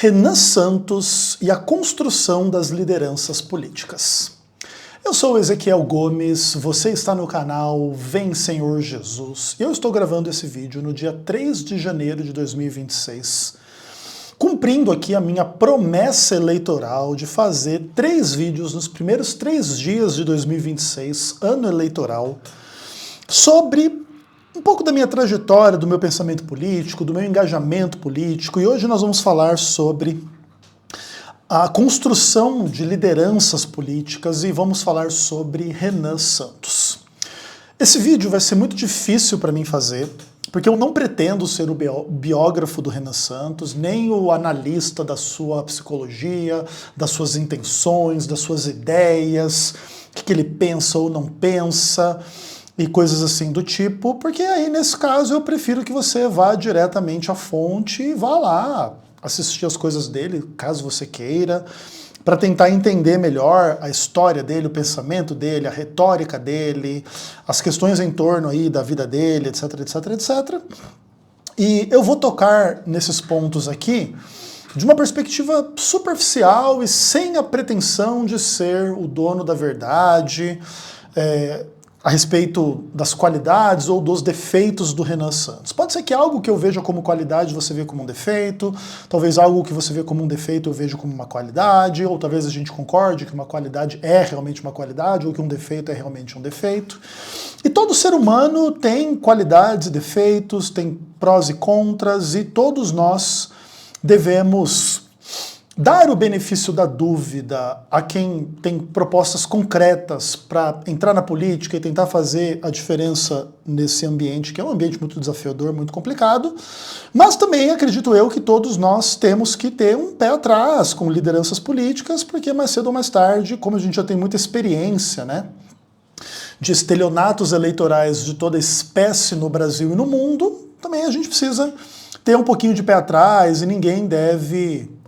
Renan Santos e a construção das lideranças políticas. Eu sou Ezequiel Gomes, você está no canal Vem Senhor Jesus. Eu estou gravando esse vídeo no dia 3 de janeiro de 2026, cumprindo aqui a minha promessa eleitoral de fazer 3 vídeos nos primeiros 3 dias de 2026, ano eleitoral, sobre um pouco da minha trajetória, do meu pensamento político, do meu engajamento político, e hoje nós vamos falar sobre a construção de lideranças políticas e vamos falar sobre Renan Santos. Esse vídeo vai ser muito difícil para mim fazer, porque eu não pretendo ser o biógrafo do Renan Santos, nem o analista da sua psicologia, das suas intenções, das suas ideias, o que ele pensa ou não pensa, e coisas assim do tipo, porque aí nesse caso eu prefiro que você vá diretamente à fonte e vá lá assistir as coisas dele, caso você queira, para tentar entender melhor a história dele, o pensamento dele, a retórica dele, as questões em torno aí da vida dele, etc, etc, etc. E eu vou tocar nesses pontos aqui de uma perspectiva superficial e sem a pretensão de ser o dono da verdade, a respeito das qualidades ou dos defeitos do Renan Santos. Pode ser que algo que eu veja como qualidade você vê como um defeito, talvez algo que você vê como um defeito eu veja como uma qualidade, ou talvez a gente concorde que uma qualidade é realmente uma qualidade, ou que um defeito é realmente um defeito. E todo ser humano tem qualidades e defeitos, tem prós e contras, e todos nós devemos dar o benefício da dúvida a quem tem propostas concretas para entrar na política e tentar fazer a diferença nesse ambiente, que é um ambiente muito desafiador, muito complicado, mas também acredito eu que todos nós temos que ter um pé atrás com lideranças políticas, porque mais cedo ou mais tarde, como a gente já tem muita experiência, né, de estelionatos eleitorais de toda espécie no Brasil e no mundo, também a gente precisa ter um pouquinho de pé atrás e ninguém deve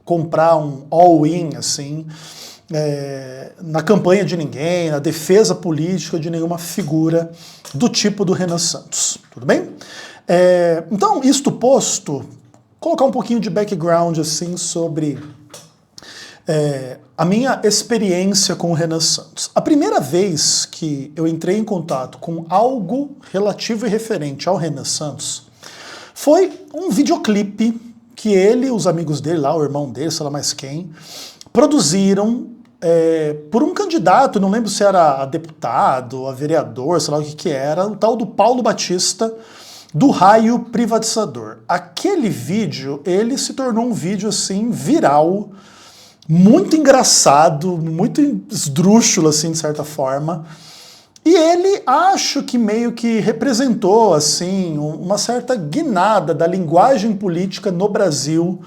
comprar um all-in, assim, na campanha de ninguém, na defesa política de nenhuma figura do tipo do Renan Santos, tudo bem? Então, isto posto, colocar um pouquinho de background, assim, sobre a minha experiência com o Renan Santos. A primeira vez que eu entrei em contato com algo relativo e referente ao Renan Santos foi um videoclipe que ele e os amigos dele lá, o irmão dele, sei lá mais quem, produziram por um candidato, não lembro se era a deputado, a vereador, sei lá o que era, o tal do Paulo Batista, do raio privatizador. Aquele vídeo, ele se tornou um vídeo assim, viral, muito engraçado, muito esdrúxulo, assim, de certa forma. E ele, acho que meio que representou, assim, uma certa guinada da linguagem política no Brasil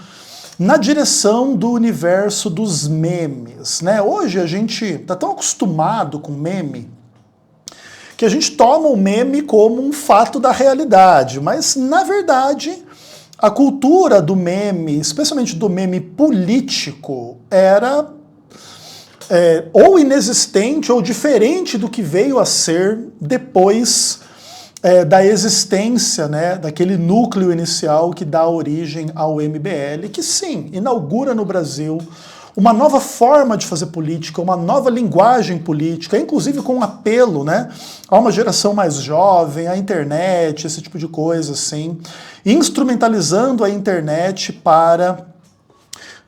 na direção do universo dos memes, né? Hoje a gente tá tão acostumado com meme que a gente toma o meme como um fato da realidade, mas, na verdade, a cultura do meme, especialmente do meme político, era ou inexistente ou diferente do que veio a ser depois da existência, né, daquele núcleo inicial que dá origem ao MBL, que sim, inaugura no Brasil uma nova forma de fazer política, uma nova linguagem política, inclusive com apelo, né, a uma geração mais jovem, à internet, esse tipo de coisa, assim, instrumentalizando a internet para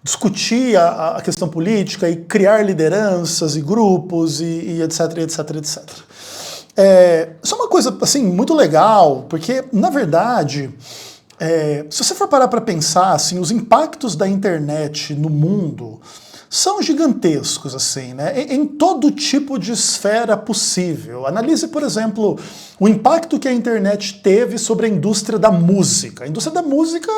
discutir a questão política e criar lideranças e grupos e etc, etc, etc. Isso é uma coisa assim, muito legal, porque, na verdade, se você for parar para pensar, assim, os impactos da internet no mundo são gigantescos, assim, né? Em todo tipo de esfera possível. Analise, por exemplo, o impacto que a internet teve sobre a indústria da música. A indústria da música,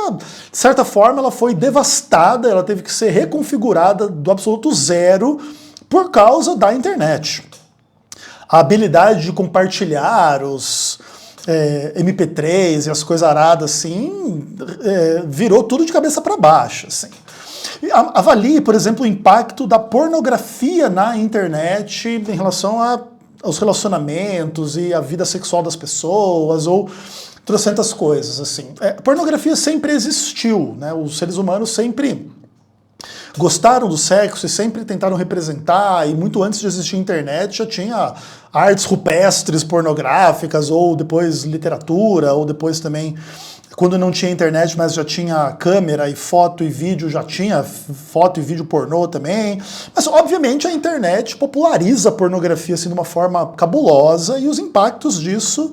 de certa forma, ela foi devastada, ela teve que ser reconfigurada do absoluto zero por causa da internet. A habilidade de compartilhar os MP3 e as coisas aradas, assim, virou tudo de cabeça para baixo, assim. Avalie, por exemplo, o impacto da pornografia na internet em relação aos relacionamentos e à vida sexual das pessoas, ou trocentas coisas, assim. Pornografia sempre existiu, né? Os seres humanos sempre gostaram do sexo e sempre tentaram representar, e muito antes de existir internet já tinha artes rupestres pornográficas, ou depois literatura, ou depois também, quando não tinha internet, mas já tinha câmera e foto e vídeo, já tinha foto e vídeo pornô também. Mas, obviamente, a internet populariza a pornografia assim, de uma forma cabulosa, e os impactos disso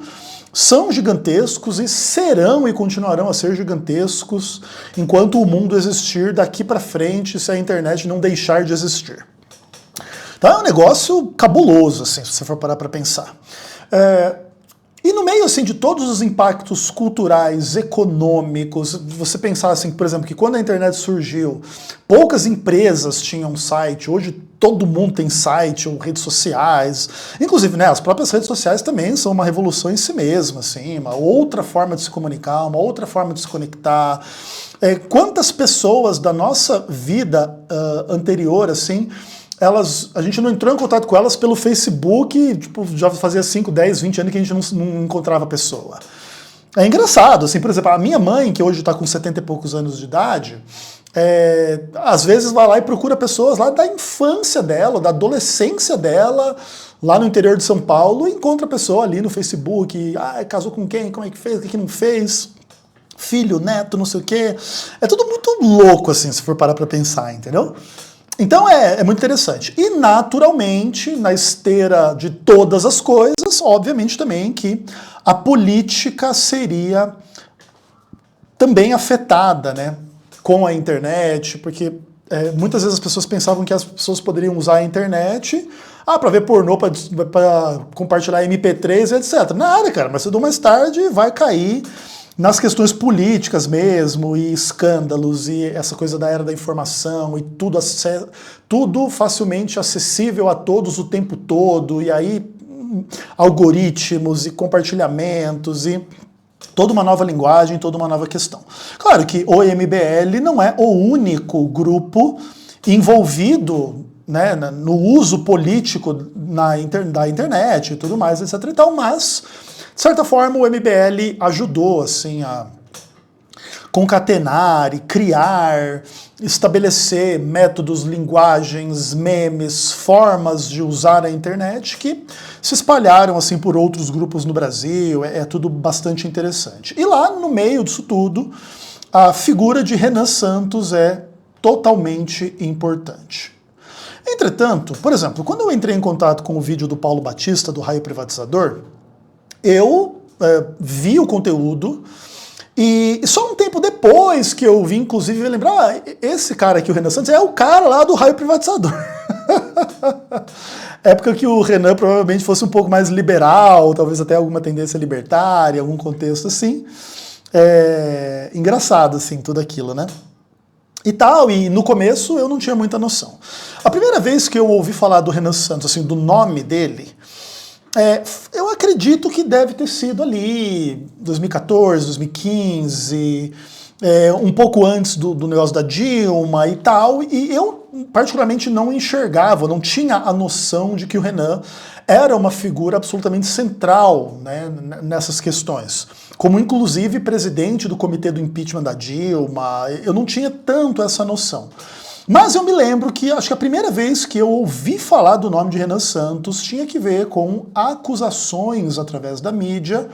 são gigantescos e serão e continuarão a ser gigantescos enquanto o mundo existir daqui para frente, se a internet não deixar de existir. Então é um negócio cabuloso, assim, se você for parar para pensar. E no meio assim, de todos os impactos culturais, econômicos, você pensar assim, por exemplo, que quando a internet surgiu, poucas empresas tinham site, hoje todo mundo tem site ou redes sociais, inclusive né, as próprias redes sociais também são uma revolução em si mesma, assim, uma outra forma de se comunicar, uma outra forma de se conectar. Quantas pessoas da nossa vida anterior, assim, a gente não entrou em contato com elas pelo Facebook, tipo, já fazia 5, 10, 20 anos que a gente não encontrava a pessoa. É engraçado, assim, por exemplo, a minha mãe, que hoje está com 70 e poucos anos de idade, às vezes vai lá e procura pessoas lá da infância dela, da adolescência dela, lá no interior de São Paulo, e encontra a pessoa ali no Facebook, casou com quem, como é que fez, o que não fez, filho, neto, não sei o quê. É tudo muito louco, assim, se for parar pra pensar, entendeu? Então é muito interessante. E naturalmente, na esteira de todas as coisas, obviamente também que a política seria também afetada, né, com a internet, porque muitas vezes as pessoas pensavam que as pessoas poderiam usar a internet para ver pornô, para compartilhar MP3, etc. Nada, cara, mas cedo ou mais tarde vai cair nas questões políticas mesmo, e escândalos, e essa coisa da era da informação, e tudo facilmente acessível a todos o tempo todo, e aí algoritmos e compartilhamentos, e toda uma nova linguagem, toda uma nova questão. Claro que o MBL não é o único grupo envolvido, né, no uso político da internet e tudo mais, etc. e tal, mas de certa forma, o MBL ajudou assim, a concatenar e criar, estabelecer métodos, linguagens, memes, formas de usar a internet que se espalharam assim, por outros grupos no Brasil. É tudo bastante interessante. E lá no meio disso tudo, a figura de Renan Santos é totalmente importante. Entretanto, por exemplo, quando eu entrei em contato com o vídeo do Paulo Batista, do Raio Privatizador, eu vi o conteúdo e só um tempo depois que eu vi, inclusive, lembrar, esse cara aqui, o Renan Santos, é o cara lá do Raio Privatizador. Época que o Renan provavelmente fosse um pouco mais liberal, talvez até alguma tendência libertária, algum contexto assim. Engraçado, assim, tudo aquilo, né? E tal, e no começo eu não tinha muita noção. A primeira vez que eu ouvi falar do Renan Santos, assim, do nome dele, eu acredito que deve ter sido ali 2014, 2015, um pouco antes do negócio da Dilma e tal, e eu particularmente não enxergava, não tinha a noção de que o Renan era uma figura absolutamente central, né, nessas questões. Como inclusive presidente do comitê do impeachment da Dilma, eu não tinha tanto essa noção. Mas eu me lembro que, acho que a primeira vez que eu ouvi falar do nome de Renan Santos tinha que ver com acusações através da mídia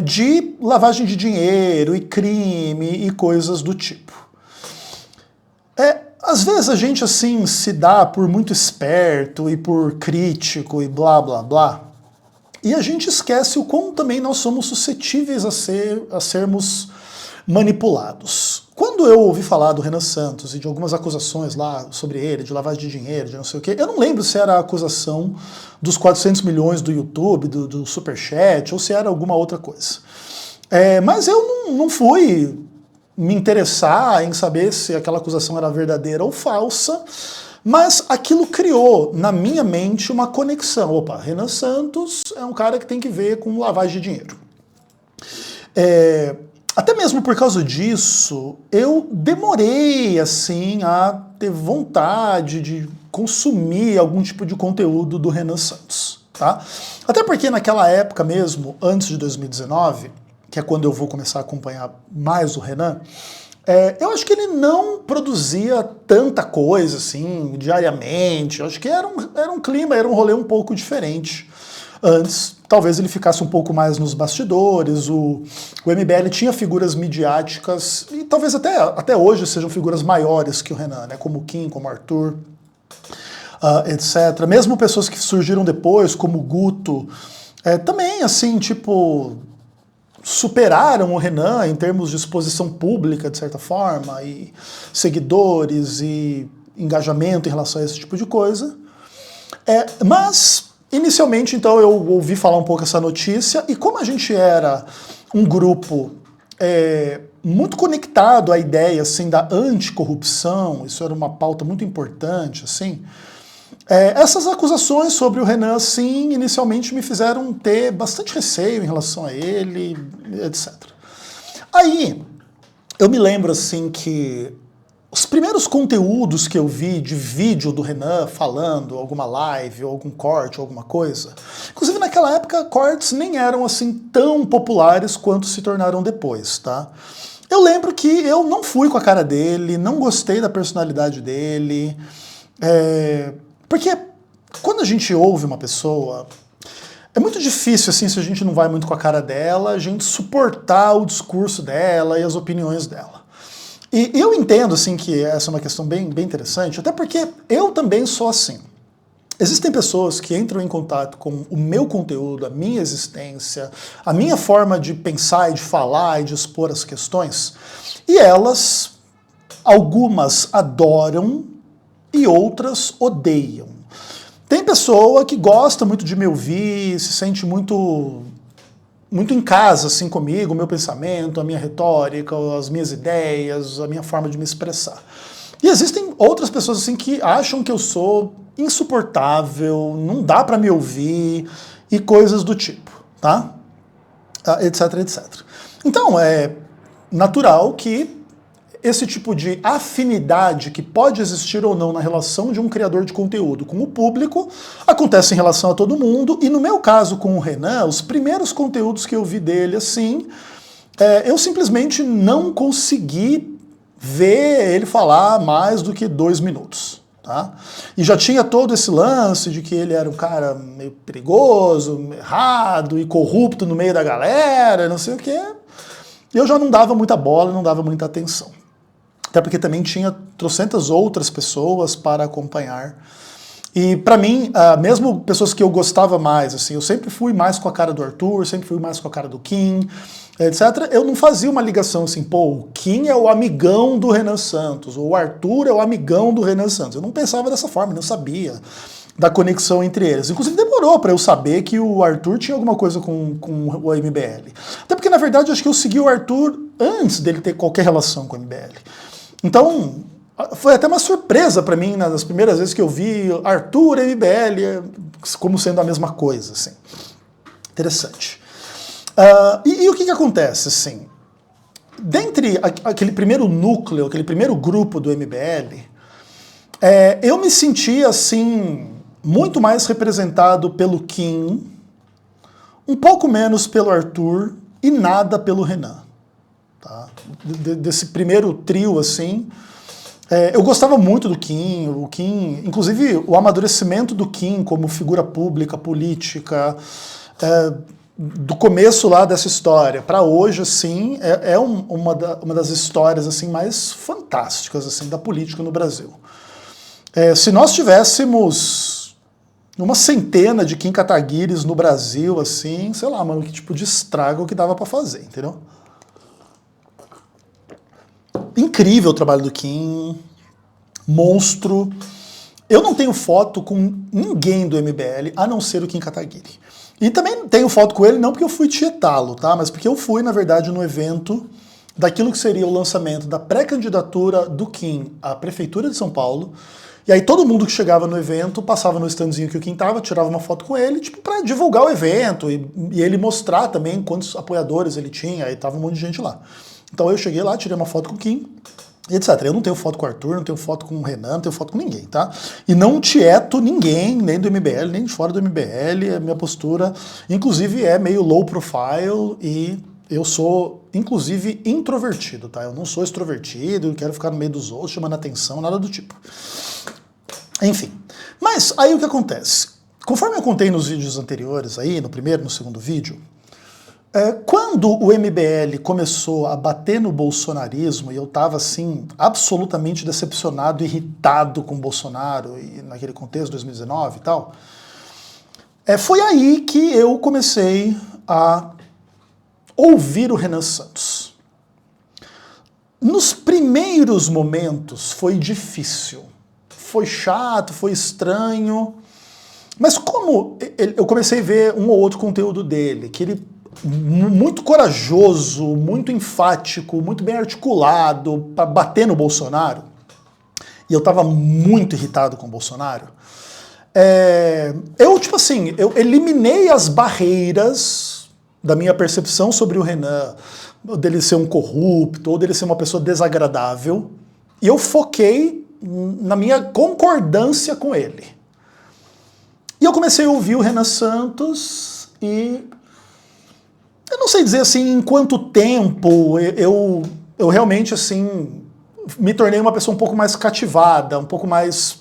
de lavagem de dinheiro e crime e coisas do tipo. Às vezes a gente assim se dá por muito esperto e por crítico e blá blá blá, e a gente esquece o quão também nós somos suscetíveis a sermos manipulados. Quando eu ouvi falar do Renan Santos e de algumas acusações lá sobre ele, de lavagem de dinheiro, de não sei o quê, eu não lembro se era a acusação dos 400 milhões do YouTube, do Superchat, ou se era alguma outra coisa. Mas eu não fui me interessar em saber se aquela acusação era verdadeira ou falsa, mas aquilo criou na minha mente uma conexão. Opa, Renan Santos é um cara que tem que ver com lavagem de dinheiro. Até mesmo por causa disso, eu demorei assim a ter vontade de consumir algum tipo de conteúdo do Renan Santos, tá? Até porque naquela época mesmo, antes de 2019, que é quando eu vou começar a acompanhar mais o Renan, eu acho que ele não produzia tanta coisa assim, diariamente. Eu acho que era um clima, era um rolê um pouco diferente. Antes, talvez ele ficasse um pouco mais nos bastidores, o MBL tinha figuras midiáticas, e talvez até hoje sejam figuras maiores que o Renan, né? Como o Kim, como o Arthur, etc. Mesmo pessoas que surgiram depois, como o Guto, também, assim, tipo, superaram o Renan em termos de exposição pública, de certa forma, e seguidores e engajamento em relação a esse tipo de coisa. Mas, inicialmente, então, eu ouvi falar um pouco essa notícia, e como a gente era um grupo muito conectado à ideia, assim, da anticorrupção, isso era uma pauta muito importante, assim, essas acusações sobre o Renan, sim, inicialmente me fizeram ter bastante receio em relação a ele, etc. Aí, eu me lembro, assim, que os primeiros conteúdos que eu vi de vídeo do Renan falando, alguma live, ou algum corte, ou alguma coisa, inclusive naquela época cortes nem eram assim tão populares quanto se tornaram depois, tá? Eu lembro que eu não fui com a cara dele, não gostei da personalidade dele, porque quando a gente ouve uma pessoa, é muito difícil, assim, se a gente não vai muito com a cara dela, a gente suportar o discurso dela e as opiniões dela. E eu entendo, assim, que essa é uma questão bem interessante, até porque eu também sou assim. Existem pessoas que entram em contato com o meu conteúdo, a minha existência, a minha forma de pensar e de falar e de expor as questões, e elas, algumas adoram e outras odeiam. Tem pessoa que gosta muito de me ouvir, se sente muito em casa, assim, comigo, o meu pensamento, a minha retórica, as minhas ideias, a minha forma de me expressar. E existem outras pessoas, assim, que acham que eu sou insuportável, não dá pra me ouvir, e coisas do tipo, tá? Etc, etc. Então, é natural que esse tipo de afinidade que pode existir ou não na relação de um criador de conteúdo com o público acontece em relação a todo mundo, e no meu caso com o Renan, os primeiros conteúdos que eu vi dele, assim, eu simplesmente não consegui ver ele falar mais do que 2 minutos. Tá? E já tinha todo esse lance de que ele era um cara meio perigoso, errado e corrupto no meio da galera, não sei o quê. E eu já não dava muita bola, não dava muita atenção. Até porque também tinha trocentas outras pessoas para acompanhar. E pra mim, mesmo pessoas que eu gostava mais, assim, eu sempre fui mais com a cara do Arthur, sempre fui mais com a cara do Kim, etc. Eu não fazia uma ligação assim, pô, o Kim é o amigão do Renan Santos, ou o Arthur é o amigão do Renan Santos. Eu não pensava dessa forma, não sabia da conexão entre eles. Inclusive demorou para eu saber que o Arthur tinha alguma coisa com o MBL. Até porque, na verdade, eu acho que eu segui o Arthur antes dele ter qualquer relação com o MBL. Então, foi até uma surpresa para mim nas primeiras vezes que eu vi Arthur e MBL como sendo a mesma coisa, assim. Interessante. E o que acontece, assim? Dentre aquele primeiro núcleo, aquele primeiro grupo do MBL, eu me sentia, assim, muito mais representado pelo Kim, um pouco menos pelo Arthur e nada pelo Renan. Tá? Desse primeiro trio, assim, eu gostava muito do Kim, inclusive o amadurecimento do Kim como figura pública, política, do começo lá dessa história para hoje, assim, uma das histórias assim mais fantásticas assim da política no Brasil. Se nós tivéssemos uma centena de Kim Kataguiris no Brasil, assim, sei lá, mano, que tipo de estrago que dava para fazer, entendeu? Incrível o trabalho do Kim, monstro. Eu não tenho foto com ninguém do MBL, a não ser o Kim Kataguiri. E também tenho foto com ele não porque eu fui tietá-lo, tá? Mas porque eu fui, na verdade, no evento daquilo que seria o lançamento da pré-candidatura do Kim à Prefeitura de São Paulo. E aí todo mundo que chegava no evento passava no standzinho que o Kim tava, tirava uma foto com ele, tipo, pra divulgar o evento e ele mostrar também quantos apoiadores ele tinha, aí tava um monte de gente lá. Então eu cheguei lá, tirei uma foto com o Kim, etc. Eu não tenho foto com o Arthur, não tenho foto com o Renan, não tenho foto com ninguém, tá? E não tieto ninguém, nem do MBL, nem de fora do MBL, a minha postura, inclusive, é meio low profile e Eu sou, inclusive, introvertido, tá? Eu não sou extrovertido, eu quero ficar no meio dos outros, chamando atenção, nada do tipo. Enfim, mas aí o que acontece? Conforme eu contei nos vídeos anteriores aí, no primeiro e no segundo vídeo, quando o MBL começou a bater no bolsonarismo, e eu estava assim, absolutamente decepcionado, irritado com o Bolsonaro, e naquele contexto, 2019 e tal, foi aí que eu comecei a ouvir o Renan Santos. Nos primeiros momentos foi difícil, foi chato, foi estranho, mas como eu comecei a ver um ou outro conteúdo dele, que ele muito corajoso, muito enfático, muito bem articulado para bater no Bolsonaro, e eu estava muito irritado com o Bolsonaro, tipo assim, eu eliminei as barreiras da minha percepção sobre o Renan, dele ser um corrupto, ou dele ser uma pessoa desagradável, e eu foquei na minha concordância com ele. E eu comecei a ouvir o Renan Santos e eu não sei dizer assim em quanto tempo eu realmente assim me tornei uma pessoa um pouco mais cativada, um pouco mais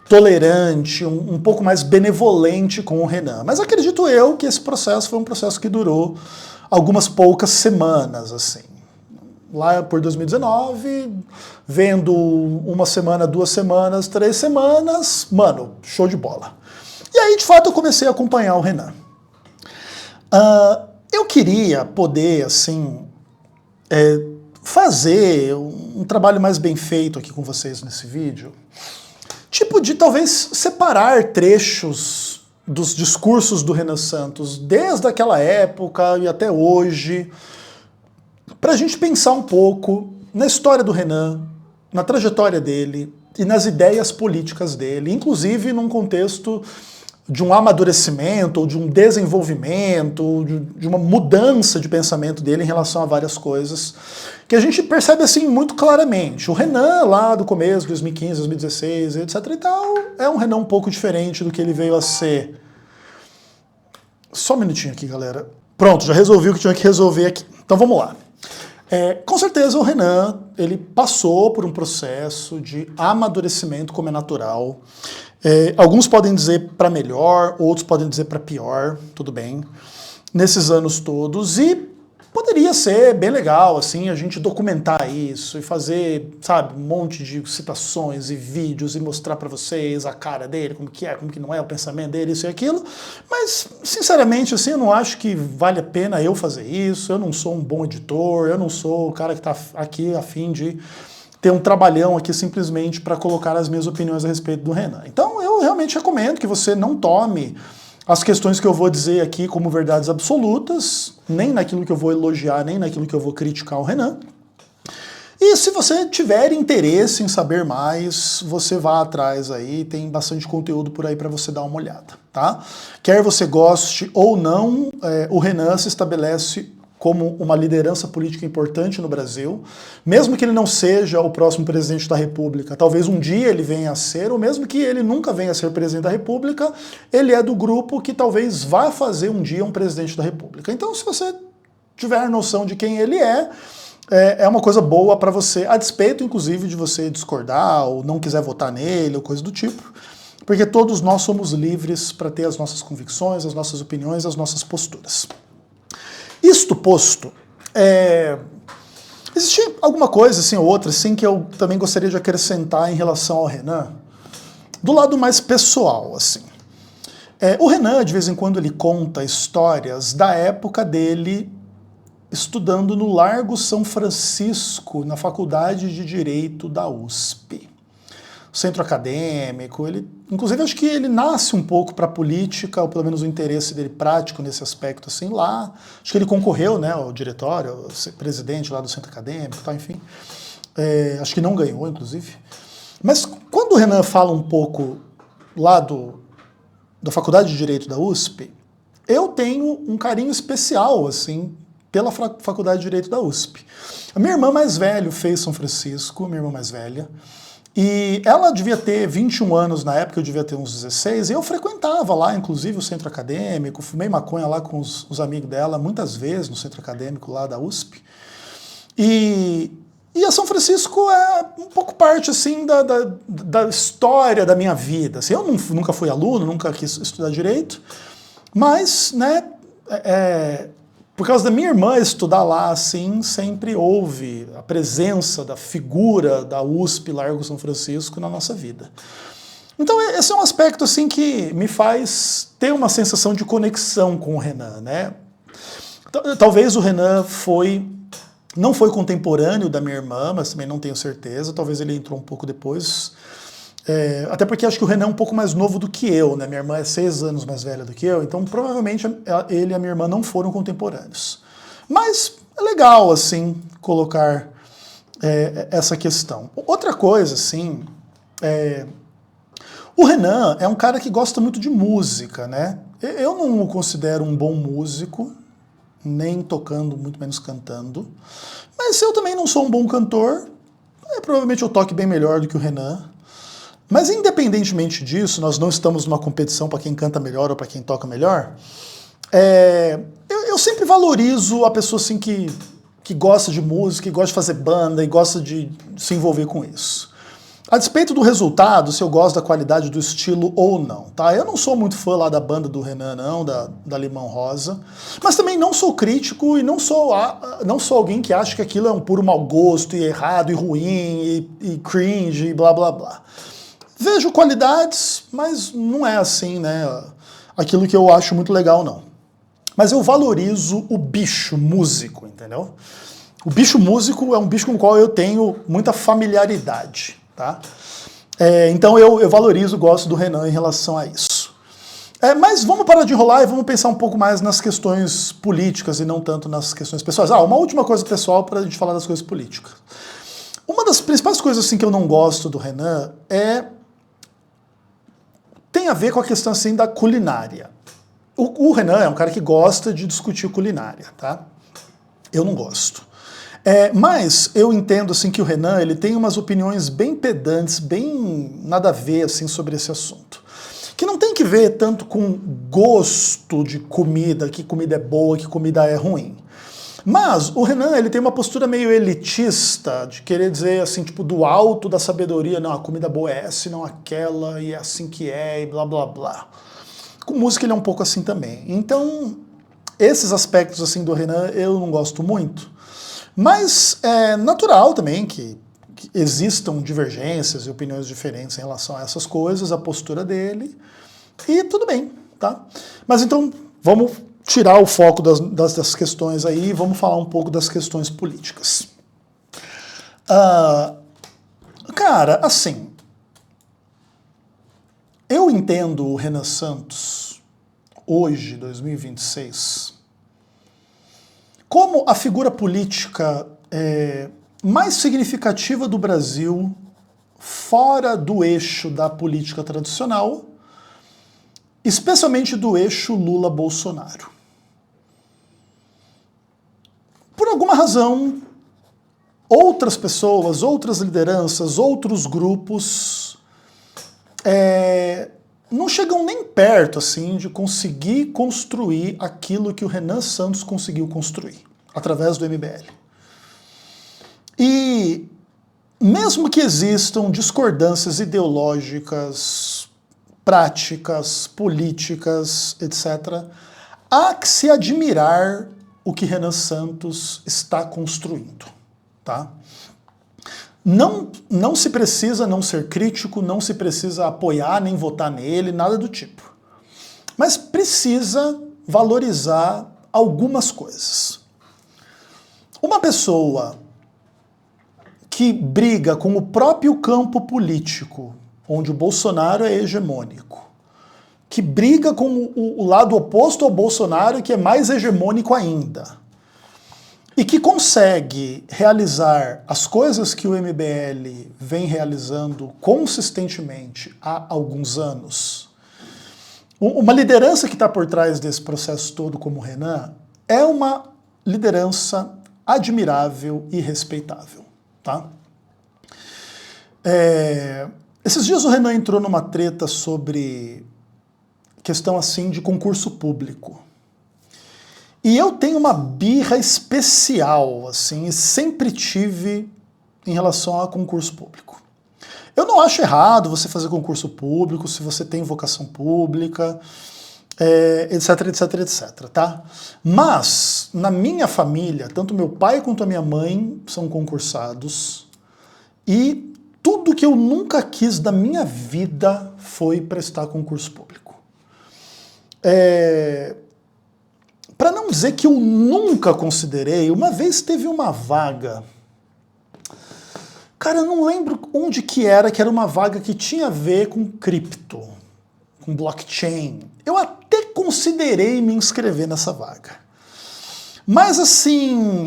tolerante, um pouco mais benevolente com o Renan. Mas acredito eu que esse processo foi um processo que durou algumas poucas semanas, assim. Lá por 2019, vendo uma semana, 2 semanas, 3 semanas, mano, show de bola. E aí, de fato, eu comecei a acompanhar o Renan. Eu queria poder, assim, fazer um trabalho mais bem feito aqui com vocês nesse vídeo, tipo de talvez separar trechos dos discursos do Renan Santos, desde aquela época e até hoje, para a gente pensar um pouco na história do Renan, na trajetória dele e nas ideias políticas dele, inclusive num contexto de um amadurecimento, ou de um desenvolvimento, ou de uma mudança de pensamento dele em relação a várias coisas, que a gente percebe assim muito claramente. O Renan lá do começo, 2015, 2016, etc e tal, é um Renan um pouco diferente do que ele veio a ser. Só um minutinho aqui, galera. Pronto, já resolvi o que tinha que resolver aqui. Então vamos lá. Com certeza o Renan, ele passou por um processo de amadurecimento como é natural. Alguns podem dizer para melhor, outros podem dizer para pior, tudo bem, nesses anos todos, e poderia ser bem legal, assim, a gente documentar isso e fazer, sabe, um monte de citações e vídeos e mostrar para vocês a cara dele, como que é, como que não é, o pensamento dele, isso e aquilo, mas, sinceramente, assim, eu não acho que vale a pena eu fazer isso, eu não sou um bom editor, eu não sou o cara que está aqui a fim de ter um trabalhão aqui simplesmente para colocar as minhas opiniões a respeito do Renan. Então eu realmente recomendo que você não tome as questões que eu vou dizer aqui como verdades absolutas, nem naquilo que eu vou elogiar, nem naquilo que eu vou criticar o Renan. E se você tiver interesse em saber mais, você vá atrás aí, tem bastante conteúdo por aí para você dar uma olhada, tá? Quer você goste ou não, o Renan se estabelece como uma liderança política importante no Brasil, mesmo que ele não seja o próximo presidente da República, talvez um dia ele venha a ser, ou mesmo que ele nunca venha a ser presidente da República, ele é do grupo que talvez vá fazer um dia um presidente da República. Então, se você tiver noção de quem ele é uma coisa boa para você, a despeito, inclusive, de você discordar ou não quiser votar nele, ou coisa do tipo, porque todos nós somos livres para ter as nossas convicções, as nossas opiniões, as nossas posturas. Isto posto, existe alguma coisa assim ou outra assim, que eu também gostaria de acrescentar em relação ao Renan, do lado mais pessoal. Assim. O Renan, de vez em quando, ele conta histórias da época dele estudando no Largo São Francisco, na Faculdade de Direito da USP. Centro acadêmico, inclusive acho que ele nasce um pouco para a política, ou pelo menos o interesse dele prático nesse aspecto assim lá. Acho que ele concorreu, né, ao diretório, ser presidente lá do centro acadêmico, tá, enfim. Acho que não ganhou, inclusive. Mas quando o Renan fala um pouco lá da Faculdade de Direito da USP, eu tenho um carinho especial, assim, pela Faculdade de Direito da USP. A minha irmã mais velha fez São Francisco, minha irmã mais velha. E ela devia ter 21 anos na época, eu devia ter uns 16, e eu frequentava lá, inclusive, o centro acadêmico, fumei maconha lá com os amigos dela, muitas vezes no centro acadêmico lá da USP. E a São Francisco é um pouco parte assim da história da minha vida. Assim, eu nunca fui aluno, nunca quis estudar direito, mas, né, por causa da minha irmã estudar lá, assim, sempre houve a presença da figura da USP Largo São Francisco na nossa vida. Então esse é um aspecto assim que me faz ter uma sensação de conexão com o Renan, né? Talvez o Renan não foi contemporâneo da minha irmã, mas também não tenho certeza, talvez ele entrou um pouco depois. Até porque acho que o Renan é um pouco mais novo do que eu, né? Minha irmã é 6 anos mais velha do que eu, então provavelmente ele e a minha irmã não foram contemporâneos. Mas é legal, assim, colocar essa questão. Outra coisa, assim, o Renan é um cara que gosta muito de música, né? Eu não o considero um bom músico, nem tocando, muito menos cantando, mas eu também não sou um bom cantor, provavelmente eu toque bem melhor do que o Renan. Mas independentemente disso, nós não estamos numa competição para quem canta melhor ou para quem toca melhor. Eu sempre valorizo a pessoa assim, que gosta de música, que gosta de fazer banda e gosta de se envolver com isso. A despeito do resultado, se eu gosto da qualidade do estilo ou não, tá? Eu não sou muito fã lá da banda do Renan, não, da Limão Rosa, mas também não sou crítico e não sou alguém que acha que aquilo é um puro mau gosto e errado e ruim e cringe e blá blá blá. Vejo qualidades, mas não é assim, né? Aquilo que eu acho muito legal, não. Mas eu valorizo o bicho músico, entendeu? O bicho músico é um bicho com o qual eu tenho muita familiaridade, tá? Então eu valorizo, gosto do Renan em relação a isso. Mas vamos parar de enrolar e vamos pensar um pouco mais nas questões políticas e não tanto nas questões pessoais. Uma última coisa pessoal para a gente falar das coisas políticas. Uma das principais coisas assim, que eu não gosto do Renan tem a ver com a questão assim, da culinária. O Renan é um cara que gosta de discutir culinária, tá? Eu não gosto. Mas eu entendo assim, que o Renan ele tem umas opiniões bem pedantes, bem nada a ver assim, sobre esse assunto. Que não tem que ver tanto com gosto de comida, que comida é boa, que comida é ruim. Mas o Renan ele tem uma postura meio elitista, de querer dizer assim, tipo, do alto da sabedoria, não, a comida boa é essa e não aquela, e é assim que é, e blá blá blá. Com música ele é um pouco assim também. Então, esses aspectos assim do Renan eu não gosto muito. Mas é natural também que existam divergências e opiniões diferentes em relação a essas coisas, a postura dele, e tudo bem, tá? Mas então, vamos tirar o foco das questões aí e vamos falar um pouco das questões políticas. Cara, assim, eu entendo o Renan Santos, hoje, 2026, como a figura política mais significativa do Brasil, fora do eixo da política tradicional, especialmente do eixo Lula-Bolsonaro. Por alguma razão, outras pessoas, outras lideranças, outros grupos não chegam nem perto assim, de conseguir construir aquilo que o Renan Santos conseguiu construir, através do MBL. E mesmo que existam discordâncias ideológicas, práticas, políticas, etc., há que se admirar o que Renan Santos está construindo, tá? Não se precisa não ser crítico, não se precisa apoiar nem votar nele, nada do tipo. Mas precisa valorizar algumas coisas. Uma pessoa que briga com o próprio campo político, onde o Bolsonaro é hegemônico, que briga com o lado oposto ao Bolsonaro, que é mais hegemônico ainda, e que consegue realizar as coisas que o MBL vem realizando consistentemente há alguns anos. Uma liderança que está por trás desse processo todo, como o Renan, é uma liderança admirável e respeitável, tá? Esses dias o Renan entrou numa treta sobre questão assim de concurso público. E eu tenho uma birra especial, assim, e sempre tive em relação a concurso público. Eu não acho errado você fazer concurso público se você tem vocação pública, etc, etc, etc, tá? Mas, na minha família, tanto meu pai quanto a minha mãe são concursados e tudo que eu nunca quis da minha vida foi prestar concurso público. Para não dizer que eu nunca considerei, uma vez teve uma vaga, cara, eu não lembro onde que era uma vaga que tinha a ver com cripto, com blockchain. Eu até considerei me inscrever nessa vaga. Mas assim,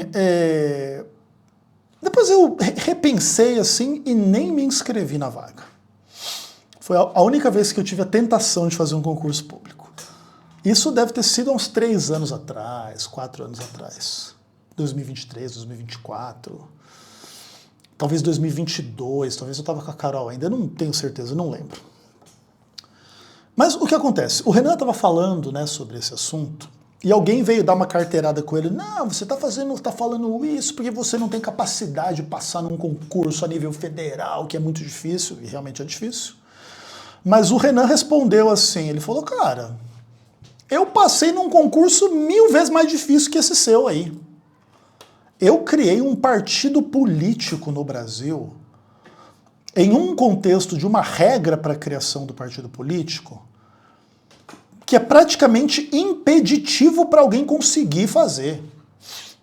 depois eu repensei assim e nem me inscrevi na vaga. Foi a única vez que eu tive a tentação de fazer um concurso público. Isso deve ter sido há uns 3 anos atrás, 4 anos atrás. 2023, 2024, talvez 2022, talvez eu estava com a Carol ainda, eu não tenho certeza, não lembro. Mas o que acontece? O Renan estava falando, né, sobre esse assunto, e alguém veio dar uma carteirada com ele. Não, você está falando isso porque você não tem capacidade de passar num concurso a nível federal, que é muito difícil, e realmente é difícil. Mas o Renan respondeu assim, ele falou, cara, eu passei num concurso 1000 vezes mais difícil que esse seu aí. Eu criei um partido político no Brasil, em um contexto de uma regra para a criação do partido político, que é praticamente impeditivo para alguém conseguir fazer.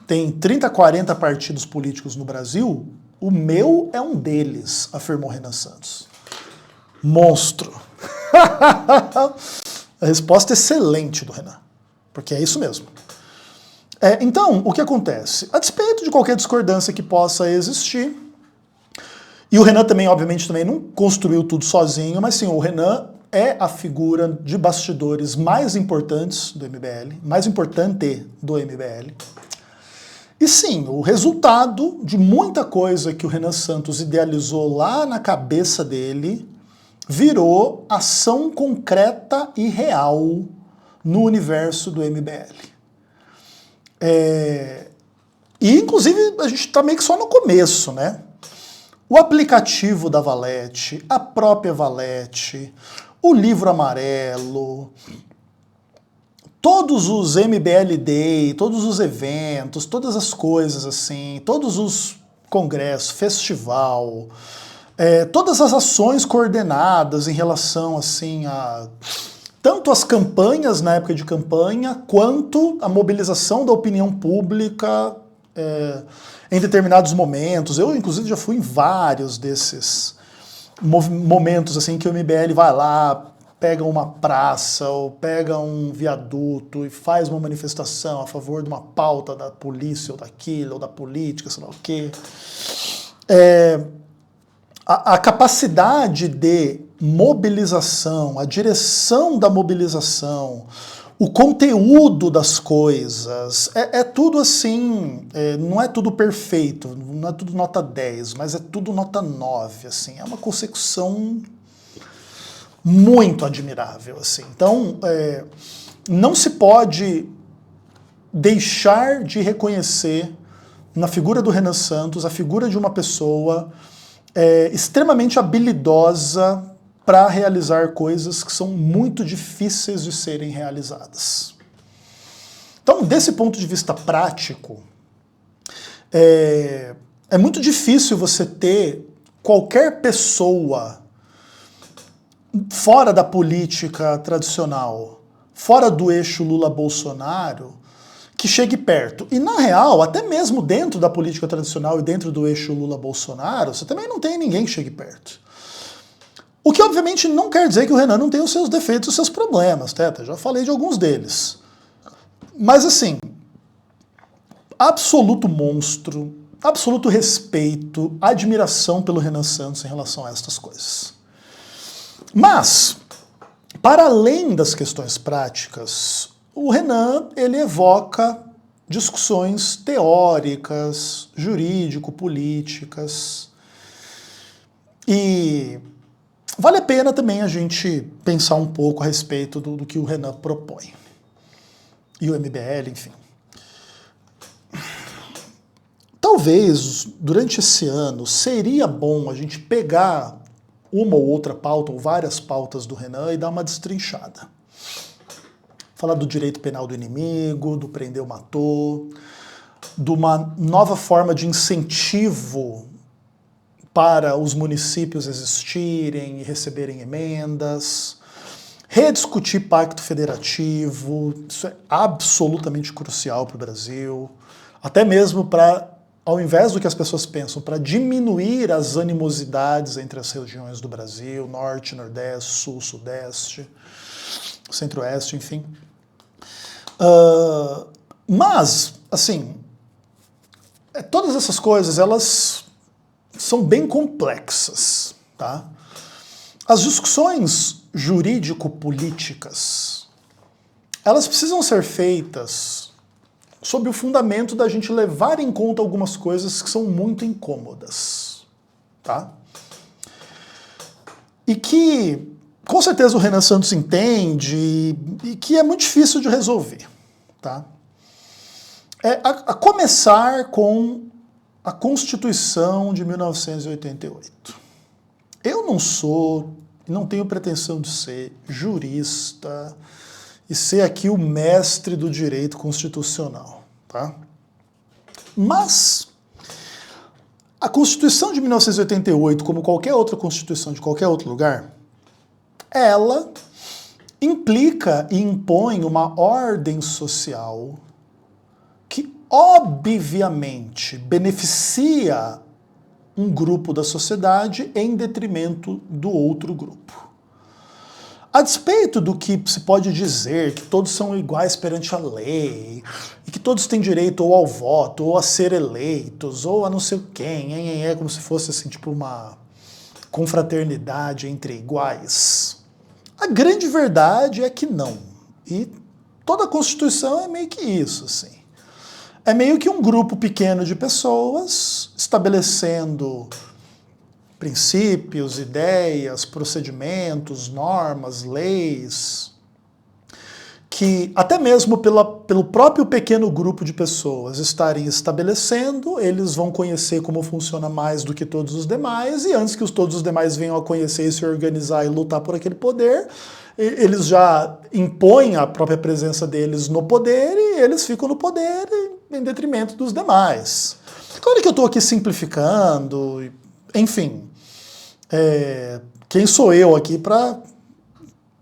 Tem 30, 40 partidos políticos no Brasil, o meu é um deles, afirmou Renan Santos. Monstro. A resposta é excelente do Renan, porque é isso mesmo. Então, o que acontece? A despeito de qualquer discordância que possa existir, e o Renan também, obviamente, também não construiu tudo sozinho, mas sim, o Renan é a figura de bastidores mais importantes do MBL, mais importante do MBL. E sim, o resultado de muita coisa que o Renan Santos idealizou lá na cabeça dele virou ação concreta e real no universo do MBL. E, inclusive, a gente está meio que só no começo, né? O aplicativo da Valete, a própria Valete, o livro amarelo, todos os MBL Day, todos os eventos, todas as coisas assim, todos os congressos, festival, todas as ações coordenadas em relação assim a tanto as campanhas na época de campanha, quanto a mobilização da opinião pública em determinados momentos. Eu, inclusive, já fui em vários desses momentos assim que o MBL vai lá, pega uma praça ou pega um viaduto e faz uma manifestação a favor de uma pauta da polícia ou daquilo, ou da política, sei lá o quê. A capacidade de mobilização, a direção da mobilização, o conteúdo das coisas, é tudo assim, não é tudo perfeito, não é tudo nota 10, mas é tudo nota 9, assim, é uma consecução muito admirável, assim. Então, não se pode deixar de reconhecer na figura do Renan Santos a figura de uma pessoa extremamente habilidosa para realizar coisas que são muito difíceis de serem realizadas. Então, desse ponto de vista prático, é muito difícil você ter qualquer pessoa fora da política tradicional, fora do eixo Lula-Bolsonaro, que chegue perto. E, na real, até mesmo dentro da política tradicional e dentro do eixo Lula-Bolsonaro, você também não tem ninguém que chegue perto. O que, obviamente, não quer dizer que o Renan não tenha os seus defeitos e os seus problemas, tá? Já falei de alguns deles. Mas, assim, absoluto monstro, absoluto respeito, admiração pelo Renan Santos em relação a estas coisas. Mas, para além das questões práticas, o Renan, ele evoca discussões teóricas, jurídico-políticas. E vale a pena também a gente pensar um pouco a respeito do que o Renan propõe. E o MBL, enfim. Talvez, durante esse ano, seria bom a gente pegar uma ou outra pauta, ou várias pautas do Renan e dar uma destrinchada. Falar do direito penal do inimigo, do prendeu matou, de uma nova forma de incentivo para os municípios existirem e receberem emendas, rediscutir pacto federativo, isso é absolutamente crucial para o Brasil, até mesmo para, ao invés do que as pessoas pensam, para diminuir as animosidades entre as regiões do Brasil, norte, nordeste, sul, sudeste, centro-oeste, enfim. Mas, assim, todas essas coisas, elas são bem complexas, tá? As discussões jurídico-políticas, elas precisam ser feitas sob o fundamento da gente levar em conta algumas coisas que são muito incômodas, tá? E que, com certeza, o Renan Santos entende e que é muito difícil de resolver, tá? A começar com a Constituição de 1988. Eu não sou, não tenho pretensão de ser jurista e ser aqui o mestre do direito constitucional, tá? Mas a Constituição de 1988, como qualquer outra Constituição de qualquer outro lugar, ela implica e impõe uma ordem social que, obviamente, beneficia um grupo da sociedade em detrimento do outro grupo. A despeito do que se pode dizer que todos são iguais perante a lei, e que todos têm direito ou ao voto, ou a ser eleitos, ou a não sei quem, como se fosse assim, tipo uma confraternidade entre iguais. A grande verdade é que não. E toda a Constituição é meio que isso, assim. É meio que um grupo pequeno de pessoas estabelecendo princípios, ideias, procedimentos, normas, leis, que até mesmo pelo próprio pequeno grupo de pessoas estarem estabelecendo, eles vão conhecer como funciona mais do que todos os demais, e antes que todos os demais venham a conhecer e se organizar e lutar por aquele poder, eles já impõem a própria presença deles no poder e eles ficam no poder em detrimento dos demais. Claro que eu estou aqui simplificando, enfim, quem sou eu aqui para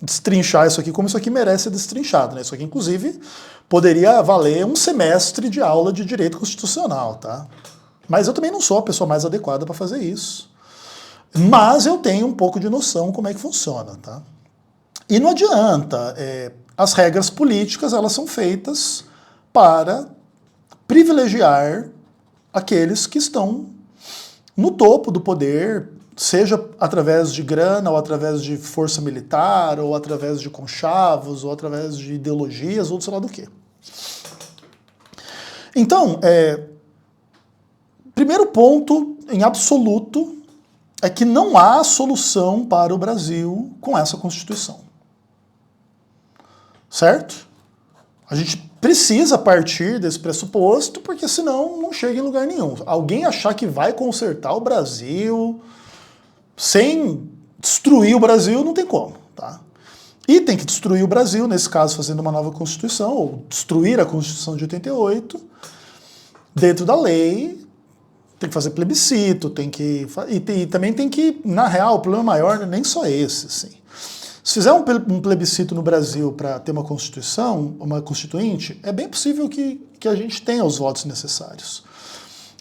destrinchar isso aqui como isso aqui merece ser destrinchado, né? Isso aqui, inclusive, poderia valer um semestre de aula de direito constitucional, tá? Mas eu também não sou a pessoa mais adequada para fazer isso. Mas eu tenho um pouco de noção como é que funciona, tá? E não adianta, as regras políticas, elas são feitas para privilegiar aqueles que estão no topo do poder, seja através de grana, ou através de força militar, ou através de conchavos, ou através de ideologias, ou sei lá do quê. Então, primeiro ponto, em absoluto, é que não há solução para o Brasil com essa Constituição. Certo? A gente precisa partir desse pressuposto, porque senão não chega em lugar nenhum. Alguém achar que vai consertar o Brasil sem destruir o Brasil, não tem como, tá? E tem que destruir o Brasil, nesse caso fazendo uma nova Constituição, ou destruir a Constituição de 88, dentro da lei, tem que fazer plebiscito, e também tem que, na real, o problema maior não é nem só esse, assim. Se fizer um plebiscito no Brasil para ter uma Constituição, uma Constituinte, é bem possível que a gente tenha os votos necessários.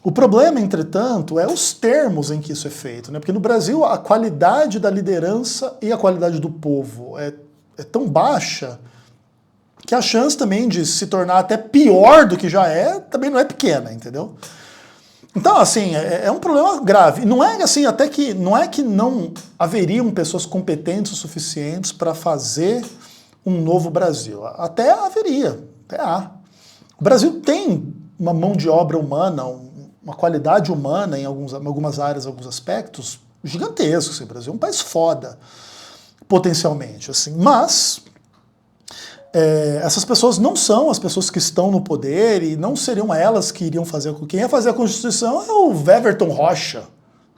O problema, entretanto, é os termos em que isso é feito, né? Porque no Brasil a qualidade da liderança e a qualidade do povo é tão baixa que a chance também de se tornar até pior do que já também não é pequena, entendeu? Então, assim, é um problema grave. Não é assim, até que não é que não haveriam pessoas competentes o suficientes para fazer um novo Brasil. Até haveria, até há. O Brasil tem uma mão de obra humana, uma qualidade humana em algumas áreas, alguns aspectos, gigantesco, assim, o Brasil é um país foda, potencialmente, assim, mas essas pessoas não são as pessoas que estão no poder e não seriam elas que iriam fazer. Quem ia fazer a Constituição é o Weverton Rocha.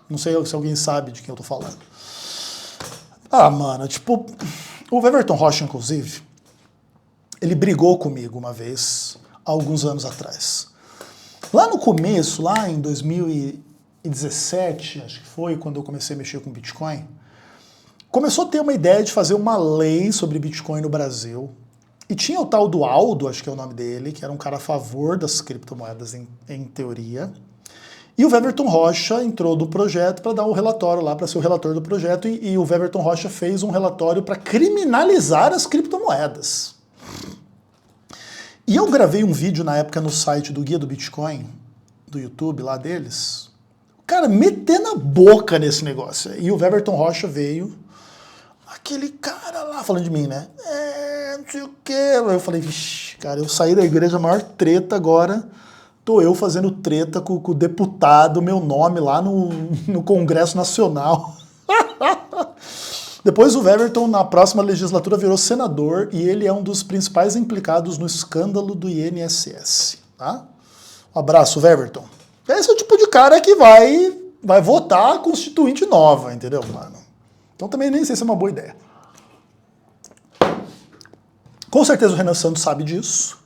Não sei se alguém sabe de quem eu tô falando. Ah, mano, tipo, o Weverton Rocha, inclusive, ele brigou comigo uma vez, há alguns anos atrás. Lá no começo, lá em 2017, acho que foi, quando eu comecei a mexer com Bitcoin, começou a ter uma ideia de fazer uma lei sobre Bitcoin no Brasil. E tinha o tal do Aldo, acho que é o nome dele, que era um cara a favor das criptomoedas em teoria. E o Weverton Rocha entrou no projeto para dar um relatório lá, para ser o relator do projeto, e o Weverton Rocha fez um relatório para criminalizar as criptomoedas. E eu gravei um vídeo na época no site do Guia do Bitcoin, do YouTube lá deles, cara, metendo a boca nesse negócio. E o Weverton Rocha veio, aquele cara lá falando de mim, né? Não sei o quê. Eu falei, vixi, cara, eu saí da igreja, a maior treta agora, tô eu fazendo treta com o deputado, meu nome lá no Congresso Nacional. Depois o Weverton, na próxima legislatura, virou senador e ele é um dos principais implicados no escândalo do INSS. Tá? Um abraço, Weverton. Esse é o tipo de cara que vai votar a Constituinte nova, entendeu, mano? Então também nem sei se é uma boa ideia. Com certeza o Renan Santos sabe disso.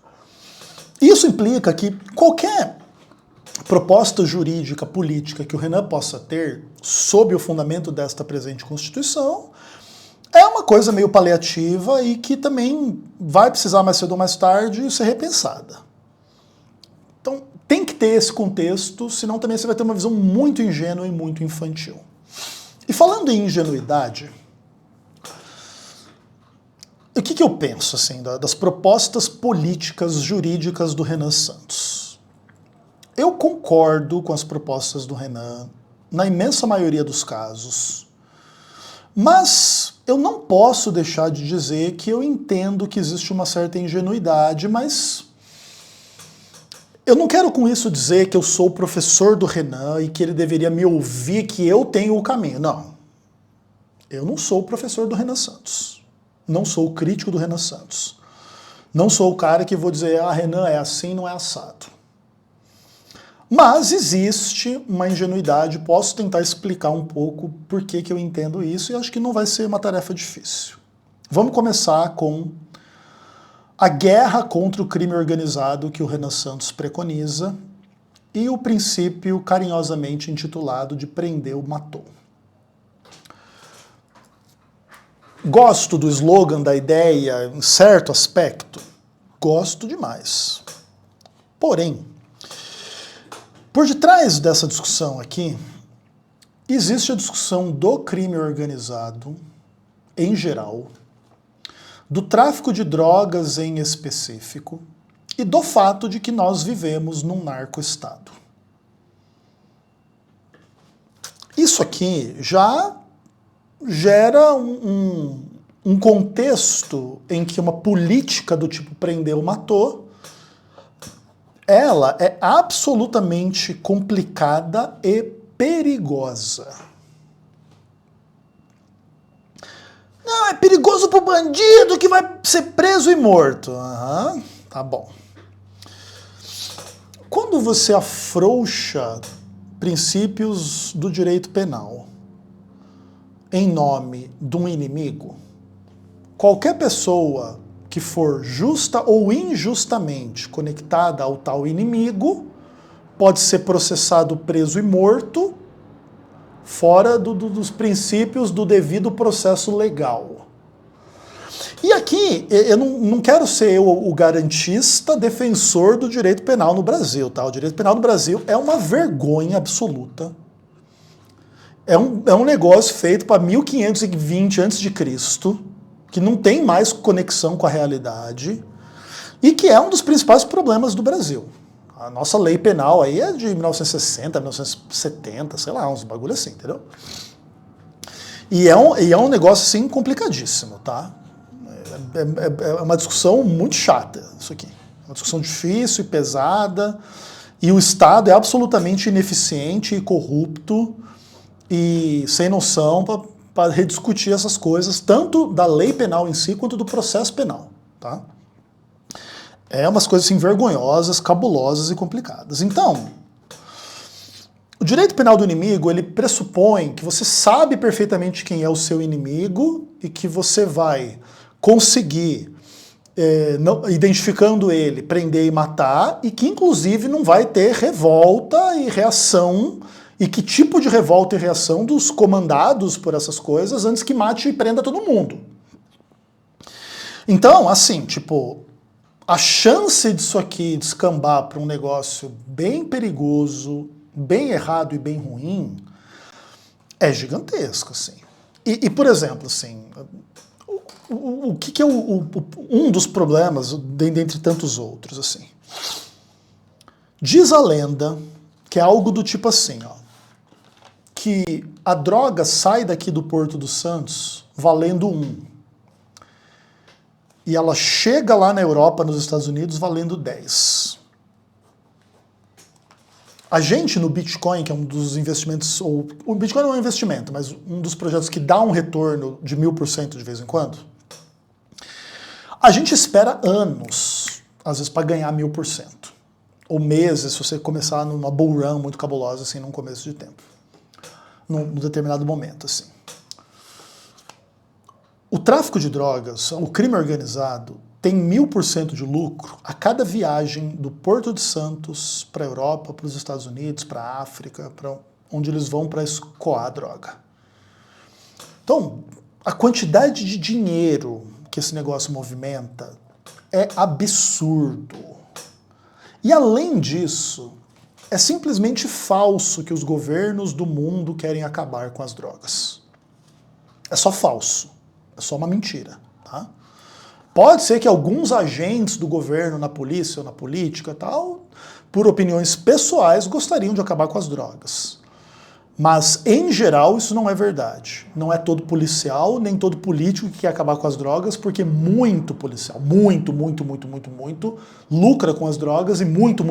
Isso implica que qualquer proposta jurídica, política que o Renan possa ter sob o fundamento desta presente Constituição é uma coisa meio paliativa e que também vai precisar mais cedo ou mais tarde ser repensada. Então tem que ter esse contexto, senão também você vai ter uma visão muito ingênua e muito infantil. E falando em ingenuidade, o que eu penso assim, das propostas políticas jurídicas do Renan Santos? Eu concordo com as propostas do Renan, na imensa maioria dos casos, mas eu não posso deixar de dizer que eu entendo que existe uma certa ingenuidade, mas eu não quero com isso dizer que eu sou o professor do Renan e que ele deveria me ouvir, que eu tenho o caminho. Não. Eu não sou o professor do Renan Santos. Não sou o crítico do Renan Santos. Não sou o cara que vou dizer, Renan, é assim, não é assado. Mas existe uma ingenuidade, posso tentar explicar um pouco por que eu entendo isso e acho que não vai ser uma tarefa difícil. Vamos começar com a guerra contra o crime organizado que o Renan Santos preconiza e o princípio carinhosamente intitulado de prendeu, matou. Gosto do slogan, da ideia, em certo aspecto? Gosto demais. Porém, por detrás dessa discussão aqui, existe a discussão do crime organizado, em geral, do tráfico de drogas em específico, e do fato de que nós vivemos num narco-estado. Isso aqui já gera um contexto em que uma política do tipo prendeu, matou, ela é absolutamente complicada e perigosa. Não, é perigoso pro bandido que vai ser preso e morto. Aham, tá bom. Quando você afrouxa princípios do direito penal em nome de um inimigo, qualquer pessoa que for justa ou injustamente conectada ao tal inimigo pode ser processado, preso e morto fora dos princípios do devido processo legal. E aqui, eu não quero ser o garantista defensor do direito penal no Brasil, tá? O direito penal no Brasil é uma vergonha absoluta. É um negócio feito para 1520 a.C., que não tem mais conexão com a realidade e que é um dos principais problemas do Brasil. A nossa lei penal aí é de 1960, 1970, sei lá, uns bagulho assim, entendeu? E é um negócio, assim, complicadíssimo, tá? É uma discussão muito chata, isso aqui. É uma discussão difícil e pesada, e o Estado é absolutamente ineficiente e corrupto, e sem noção para rediscutir essas coisas, tanto da lei penal em si, quanto do processo penal, tá? É umas coisas assim vergonhosas, cabulosas e complicadas. Então, o direito penal do inimigo, ele pressupõe que você sabe perfeitamente quem é o seu inimigo e que você vai conseguir, identificando ele, prender e matar, e que inclusive não vai ter revolta e reação, e que tipo de revolta e reação dos comandados por essas coisas antes que mate e prenda todo mundo. Então, assim, tipo, a chance disso aqui descambar para um negócio bem perigoso, bem errado e bem ruim, é gigantesco, assim. E por exemplo, assim, o que é um dos problemas, dentre tantos outros, assim? Diz a lenda que é algo do tipo assim, ó, que a droga sai daqui do Porto dos Santos valendo 1. E ela chega lá na Europa, nos Estados Unidos, valendo 10. A gente no Bitcoin, que é um dos investimentos, ou o Bitcoin não é um investimento, mas um dos projetos que dá um retorno de 1000% de vez em quando, a gente espera anos, às vezes, para ganhar 1000%. Ou meses, se você começar numa bull run muito cabulosa, assim, num começo de tempo. Num determinado momento, assim. O tráfico de drogas, o crime organizado, tem 1000% de lucro a cada viagem do Porto de Santos para a Europa, para os Estados Unidos, para a África, para onde eles vão para escoar a droga. Então, a quantidade de dinheiro que esse negócio movimenta é absurdo. E além disso, é simplesmente falso que os governos do mundo querem acabar com as drogas. É só falso. É só uma mentira, tá? Pode ser que alguns agentes do governo, na polícia ou na política tal, por opiniões pessoais, gostariam de acabar com as drogas. Mas, em geral, isso não é verdade. Não é todo policial, nem todo político que quer acabar com as drogas, porque muito policial, muito, lucra com as drogas, e muito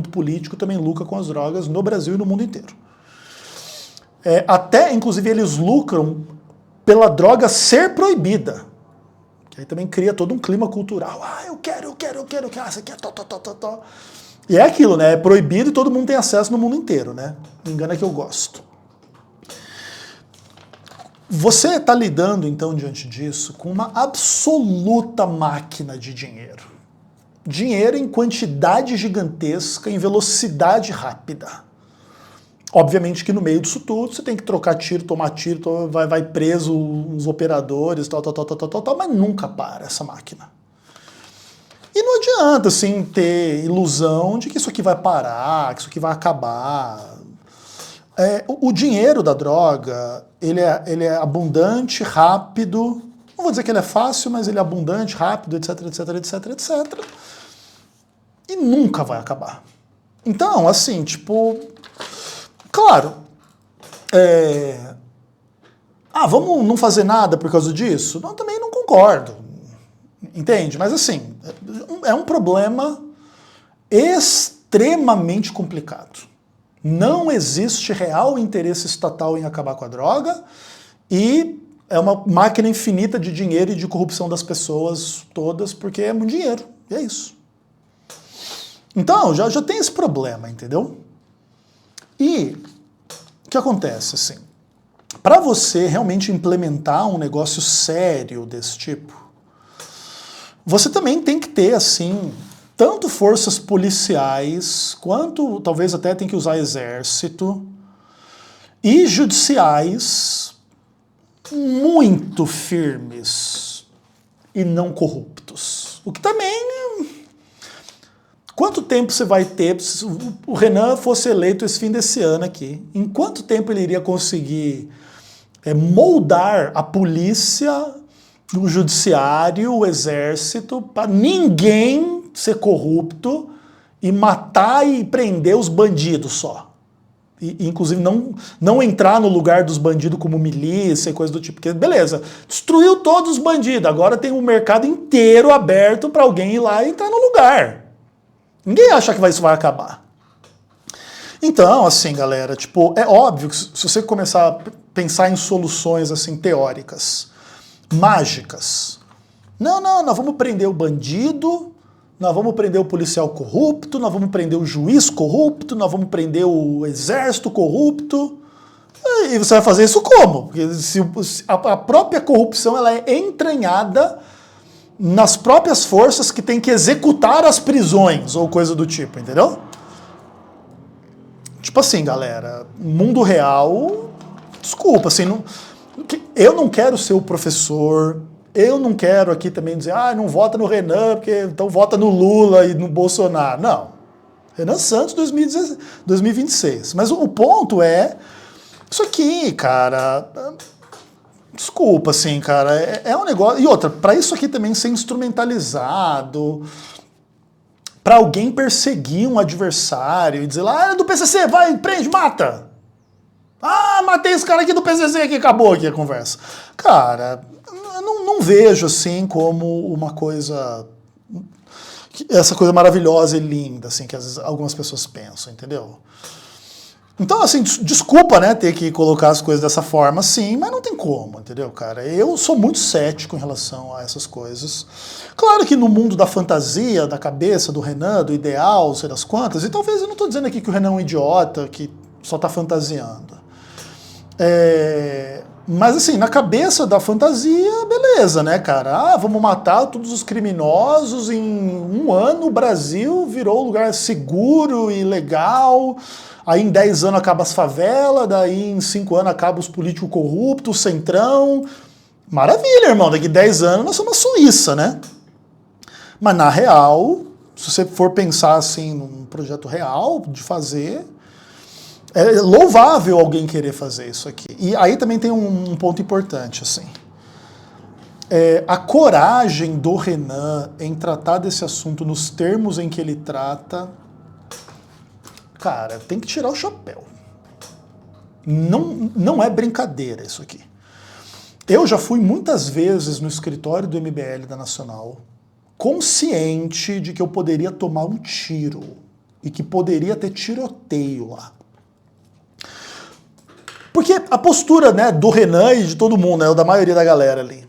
político também lucra com as drogas no Brasil e no mundo inteiro. Até, inclusive, eles lucram pela droga ser proibida. Que aí também cria todo um clima cultural. Ah, eu quero, ah, você quer, tó. E é aquilo, né? É proibido e todo mundo tem acesso no mundo inteiro, né? Me engana que eu gosto. Você está lidando, então, diante disso, com uma absoluta máquina de dinheiro. Dinheiro em quantidade gigantesca, em velocidade rápida. Obviamente que no meio disso tudo você tem que trocar tiro, tomar tiro, vai preso os operadores, tal, mas nunca para essa máquina. E não adianta, assim, ter ilusão de que isso aqui vai parar, que isso aqui vai acabar. O dinheiro da droga, ele é abundante, rápido, não vou dizer que ele é fácil, mas ele é abundante, rápido, etc. E nunca vai acabar. Então, assim, tipo... Claro, vamos não fazer nada por causa disso? Não, também não concordo, entende? Mas assim, é um problema extremamente complicado. Não existe real interesse estatal em acabar com a droga e é uma máquina infinita de dinheiro e de corrupção das pessoas todas, porque é muito dinheiro, e é isso. Então, já tem esse problema, entendeu? E o que acontece, assim, para você realmente implementar um negócio sério desse tipo, você também tem que ter, assim, tanto forças policiais, quanto talvez até tem que usar exército, e judiciais muito firmes e não corruptos. O que também... Quanto tempo você vai ter, se o Renan fosse eleito esse fim desse ano aqui, em quanto tempo ele iria conseguir moldar a polícia, o judiciário, o exército, para ninguém ser corrupto e matar e prender os bandidos só? E inclusive não entrar no lugar dos bandidos como milícia e coisa do tipo. Porque, beleza, destruiu todos os bandidos, agora tem um mercado inteiro aberto para alguém ir lá e entrar no lugar. Ninguém acha que isso vai acabar. Então, assim, galera, tipo, é óbvio que se você começar a pensar em soluções, assim, teóricas, mágicas, não, nós vamos prender o bandido, nós vamos prender o policial corrupto, nós vamos prender o juiz corrupto, nós vamos prender o exército corrupto. E você vai fazer isso como? Porque se a própria corrupção ela é entranhada nas próprias forças que têm que executar as prisões, ou coisa do tipo, entendeu? Tipo assim, galera, mundo real, desculpa, assim, eu não quero ser o professor, eu não quero aqui também dizer, não vota no Renan, porque então vota no Lula e no Bolsonaro. Não. Renan Santos 2026. Mas o ponto é, isso aqui, cara, desculpa, assim, cara, é um negócio... E outra, para isso aqui também ser instrumentalizado, para alguém perseguir um adversário e dizer lá, é do PCC, vai, prende, mata. Matei esse cara aqui do PCC que acabou aqui a conversa. Cara, eu não vejo assim como uma coisa... Essa coisa maravilhosa e linda, assim, que às vezes algumas pessoas pensam, entendeu? Então, assim, desculpa, né, ter que colocar as coisas dessa forma, sim, mas não tem como, entendeu, cara? Eu sou muito cético em relação a essas coisas. Claro que no mundo da fantasia, da cabeça do Renan, do ideal, não sei das quantas, e talvez eu não estou dizendo aqui que o Renan é um idiota, que só está fantasiando. Mas, assim, na cabeça da fantasia, beleza, né, cara? Vamos matar todos os criminosos, em um ano o Brasil virou um lugar seguro e legal... Aí em 10 anos acaba as favelas, daí em 5 anos acaba os políticos corruptos, o centrão. Maravilha, irmão, daqui 10 anos nós somos a Suíça, né? Mas na real, se você for pensar assim num projeto real de fazer, é louvável alguém querer fazer isso aqui. E aí também tem um ponto importante, assim. A coragem do Renan em tratar desse assunto nos termos em que ele trata... Cara, tem que tirar o chapéu. Não é brincadeira isso aqui. Eu já fui muitas vezes no escritório do MBL da Nacional, consciente de que eu poderia tomar um tiro e que poderia ter tiroteio lá. Porque a postura, né, do Renan e de todo mundo, né, da maioria da galera ali.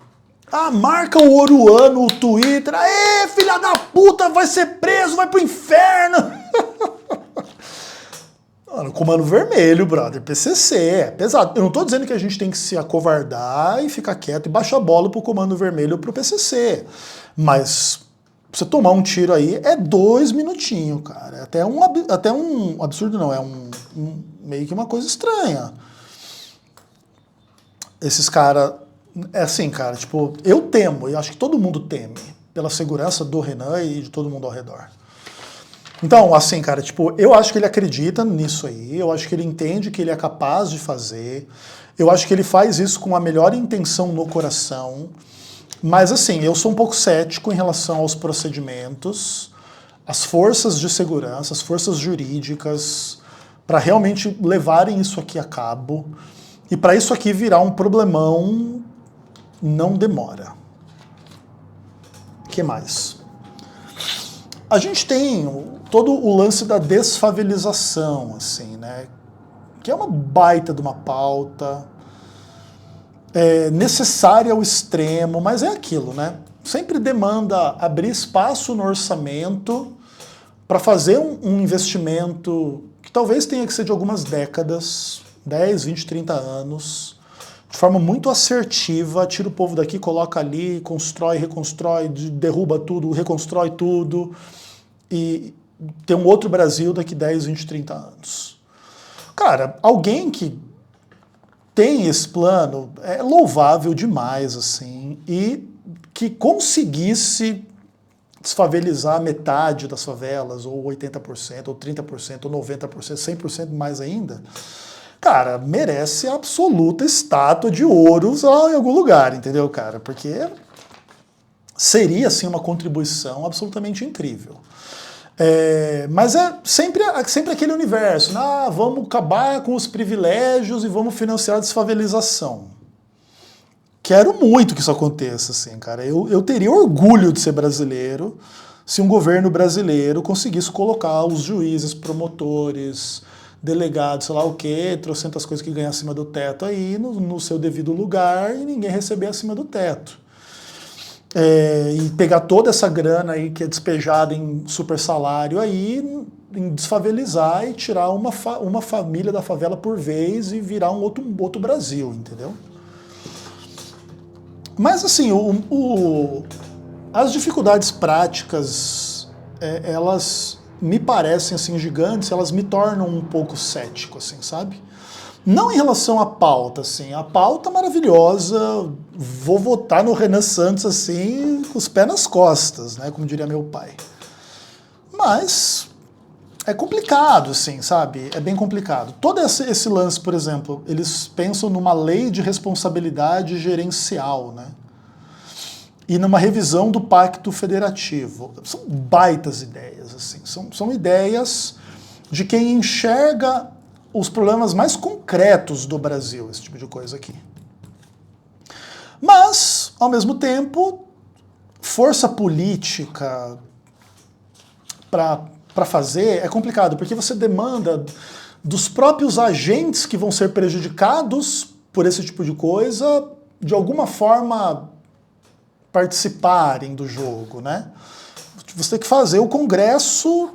Marca o Oruan no Twitter. Aê, filha da puta, vai ser preso, vai pro inferno. Mano, Comando Vermelho, brother, PCC, é pesado. Eu não tô dizendo que a gente tem que se acovardar e ficar quieto e baixar a bola pro Comando Vermelho ou pro PCC. Mas você tomar um tiro aí é 2 minutinhos, cara. Até um absurdo, não, é meio que uma coisa estranha. Esses caras, é assim, cara, tipo, eu temo, e acho que todo mundo teme, pela segurança do Renan e de todo mundo ao redor. Então, assim, cara, tipo, eu acho que ele acredita nisso aí, eu acho que ele entende que ele é capaz de fazer, eu acho que ele faz isso com a melhor intenção no coração, mas, assim, eu sou um pouco cético em relação aos procedimentos, as forças de segurança, as forças jurídicas, para realmente levarem isso aqui a cabo, e para isso aqui virar um problemão, não demora. O que mais? A gente tem todo o lance da desfavelização, assim, né? Que é uma baita de uma pauta, necessária ao extremo, mas é aquilo, né? Sempre demanda abrir espaço no orçamento para fazer um investimento que talvez tenha que ser de algumas décadas, 10, 20, 30 anos, de forma muito assertiva, tira o povo daqui, coloca ali, constrói, reconstrói, derruba tudo, reconstrói tudo, e ter um outro Brasil daqui 10, 20, 30 anos. Cara, alguém que tem esse plano é louvável demais, assim, e que conseguisse desfavelizar metade das favelas, ou 80%, ou 30%, ou 90%, 100% mais ainda, cara, merece a absoluta estátua de ouro em algum lugar, entendeu, cara? Porque seria, assim, uma contribuição absolutamente incrível. Mas é sempre aquele universo, vamos acabar com os privilégios e vamos financiar a desfavelização. Quero muito que isso aconteça, assim, cara. Eu teria orgulho de ser brasileiro se um governo brasileiro conseguisse colocar os juízes, promotores, delegado, sei lá o quê, trocentas coisas que ganha acima do teto aí, no seu devido lugar, e ninguém receber acima do teto. E pegar toda essa grana aí que é despejada em super salário aí, em desfavelizar e tirar uma família da favela por vez e virar um outro Brasil, entendeu? Mas assim, as dificuldades práticas, elas me parecem assim gigantes, elas me tornam um pouco cético, assim, sabe? Não em relação à pauta, assim, a pauta maravilhosa, vou votar no Renan Santos assim, com os pés nas costas, né, como diria meu pai. Mas é complicado, assim, sabe? É bem complicado. Todo esse lance, por exemplo, eles pensam numa lei de responsabilidade gerencial, né? E numa revisão do Pacto Federativo. São baitas ideias, assim. São ideias de quem enxerga os problemas mais concretos do Brasil, esse tipo de coisa aqui. Mas, ao mesmo tempo, força política para fazer é complicado, porque você demanda dos próprios agentes que vão ser prejudicados por esse tipo de coisa, de alguma forma participarem do jogo, né? Você tem que fazer o Congresso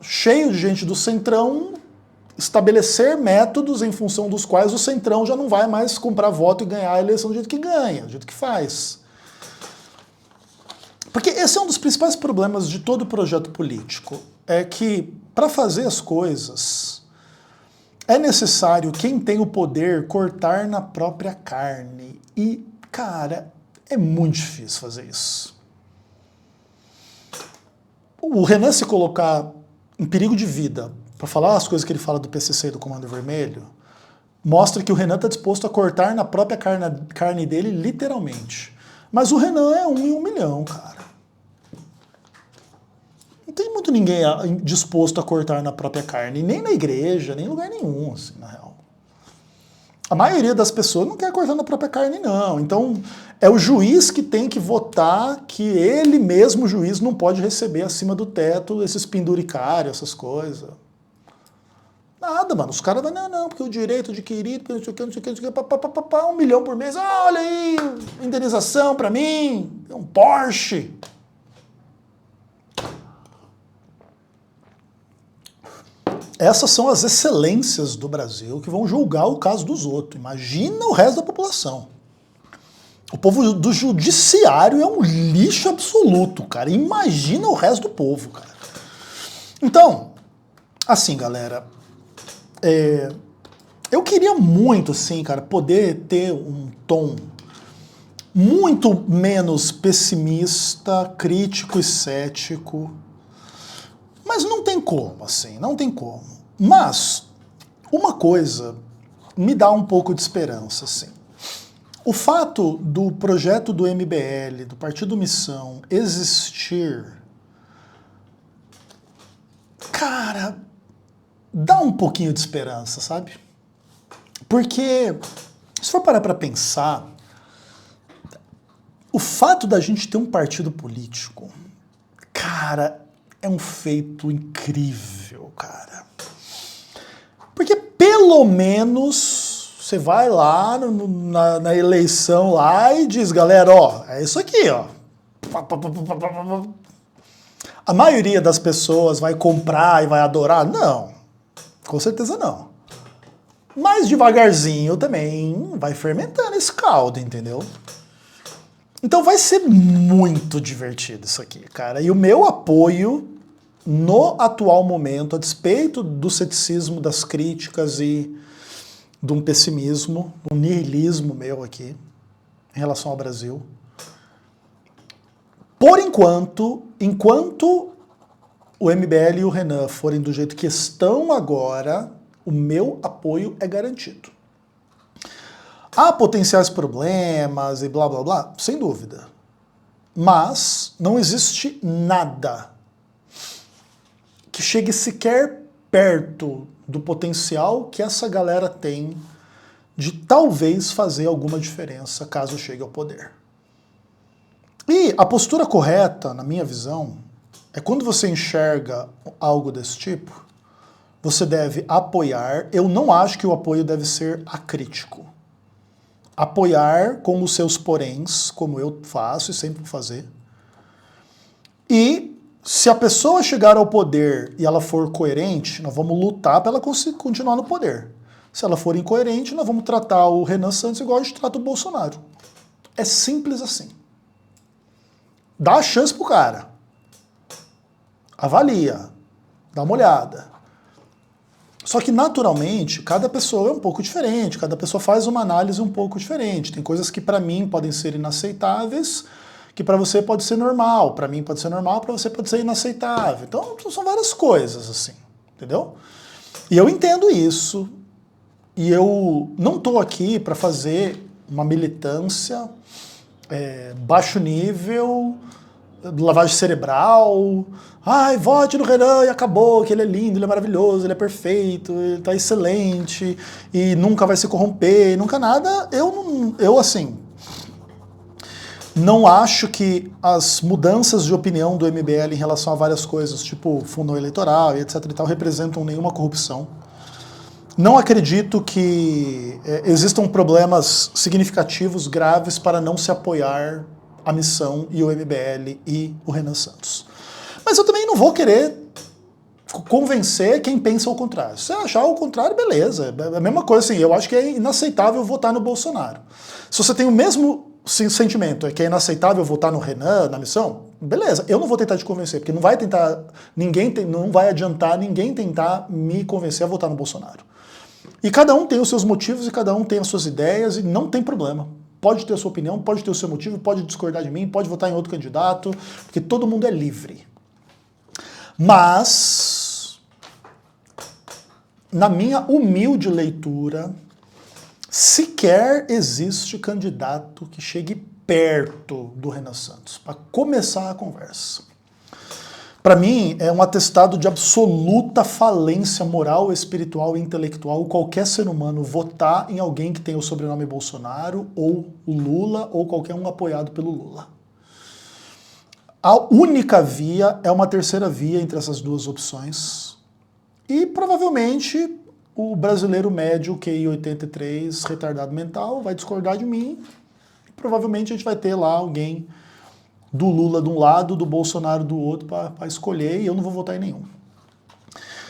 cheio de gente do Centrão estabelecer métodos em função dos quais o Centrão já não vai mais comprar voto e ganhar a eleição do jeito que ganha, do jeito que faz. Porque esse é um dos principais problemas de todo projeto político, é que para fazer as coisas é necessário quem tem o poder cortar na própria carne. E, cara, é muito difícil fazer isso. O Renan se colocar em perigo de vida para falar as coisas que ele fala do PCC e do Comando Vermelho, mostra que o Renan está disposto a cortar na própria carne dele, literalmente. Mas o Renan é 1 em 1 milhão, cara. Não tem muito ninguém disposto a cortar na própria carne, nem na igreja, nem em lugar nenhum, assim, na real. A maioria das pessoas não quer cortar na própria carne, não. Então, é o juiz que tem que votar que ele mesmo, o juiz, não pode receber acima do teto esses penduricários, essas coisas. Nada, mano. Os caras vão, não, porque o direito adquirido, não sei o que, não sei o que, não sei o que, 1 milhão por mês. Olha aí, indenização pra mim, um Porsche. Essas são as excelências do Brasil que vão julgar o caso dos outros. Imagina o resto da população. O povo do judiciário é um lixo absoluto, cara. Imagina o resto do povo, cara. Então, assim, galera, eu queria muito, assim, cara, poder ter um tom muito menos pessimista, crítico e cético. Mas não tem como, assim, não tem como. Mas uma coisa me dá um pouco de esperança, assim. O fato do projeto do MBL, do Partido Missão, existir, cara, dá um pouquinho de esperança, sabe? Porque, se for parar pra pensar, o fato da gente ter um partido político, cara, é um feito incrível, cara. Porque pelo menos você vai lá na eleição lá e diz, galera, ó, é isso aqui, ó. A maioria das pessoas vai comprar e vai adorar? Não, com certeza não. Mas devagarzinho também vai fermentando esse caldo, entendeu? Então vai ser muito divertido isso aqui, cara. E o meu apoio no atual momento, a despeito do ceticismo, das críticas e de um pessimismo, um niilismo meu aqui, em relação ao Brasil, por enquanto o MBL e o Renan forem do jeito que estão agora, o meu apoio é garantido. Há potenciais problemas e blá blá blá, sem dúvida. Mas não existe nada que chegue sequer perto do potencial que essa galera tem de talvez fazer alguma diferença caso chegue ao poder. E a postura correta, na minha visão, é quando você enxerga algo desse tipo, você deve apoiar. Eu não acho que o apoio deve ser acrítico. Apoiar com os seus poréns, como eu faço e sempre vou fazer. E se a pessoa chegar ao poder e ela for coerente, nós vamos lutar para ela continuar no poder. Se ela for incoerente, nós vamos tratar o Renan Santos igual a gente trata o Bolsonaro. É simples assim. Dá a chance pro cara. Avalia. Dá uma olhada. Só que, naturalmente, cada pessoa é um pouco diferente, cada pessoa faz uma análise um pouco diferente. Tem coisas que para mim podem ser inaceitáveis, que para você pode ser normal. Para mim pode ser normal, para você pode ser inaceitável. Então, são várias coisas, assim, entendeu? E eu entendo isso, e eu não estou aqui para fazer uma militância baixo nível, lavagem cerebral, ai, vote no Renan e acabou, que ele é lindo, ele é maravilhoso, ele é perfeito, ele tá excelente, e nunca vai se corromper, nunca nada. Eu assim, não acho que as mudanças de opinião do MBL em relação a várias coisas, tipo fundo eleitoral e etc e tal, representam nenhuma corrupção. Não acredito que existam problemas significativos, graves, para não se apoiar a missão e o MBL e o Renan Santos. Mas eu também não vou querer convencer quem pensa o contrário. Se você achar o contrário, beleza. É a mesma coisa assim, eu acho que é inaceitável votar no Bolsonaro. Se você tem o mesmo sentimento, que é inaceitável votar no Renan, na missão, beleza. Eu não vou tentar te convencer, porque não vai adiantar ninguém tentar me convencer a votar no Bolsonaro. E cada um tem os seus motivos e cada um tem as suas ideias e não tem problema. Pode ter a sua opinião, pode ter o seu motivo, pode discordar de mim, pode votar em outro candidato, porque todo mundo é livre. Mas, na minha humilde leitura, sequer existe candidato que chegue perto do Renan Santos, para começar a conversa. Para mim, é um atestado de absoluta falência moral, espiritual e intelectual qualquer ser humano votar em alguém que tem o sobrenome Bolsonaro, ou o Lula, ou qualquer um apoiado pelo Lula. A única via é uma terceira via entre essas duas opções. E provavelmente o brasileiro médio, QI 83, retardado mental, vai discordar de mim. E provavelmente a gente vai ter lá alguém do Lula de um lado, do Bolsonaro do outro, para escolher, e eu não vou votar em nenhum.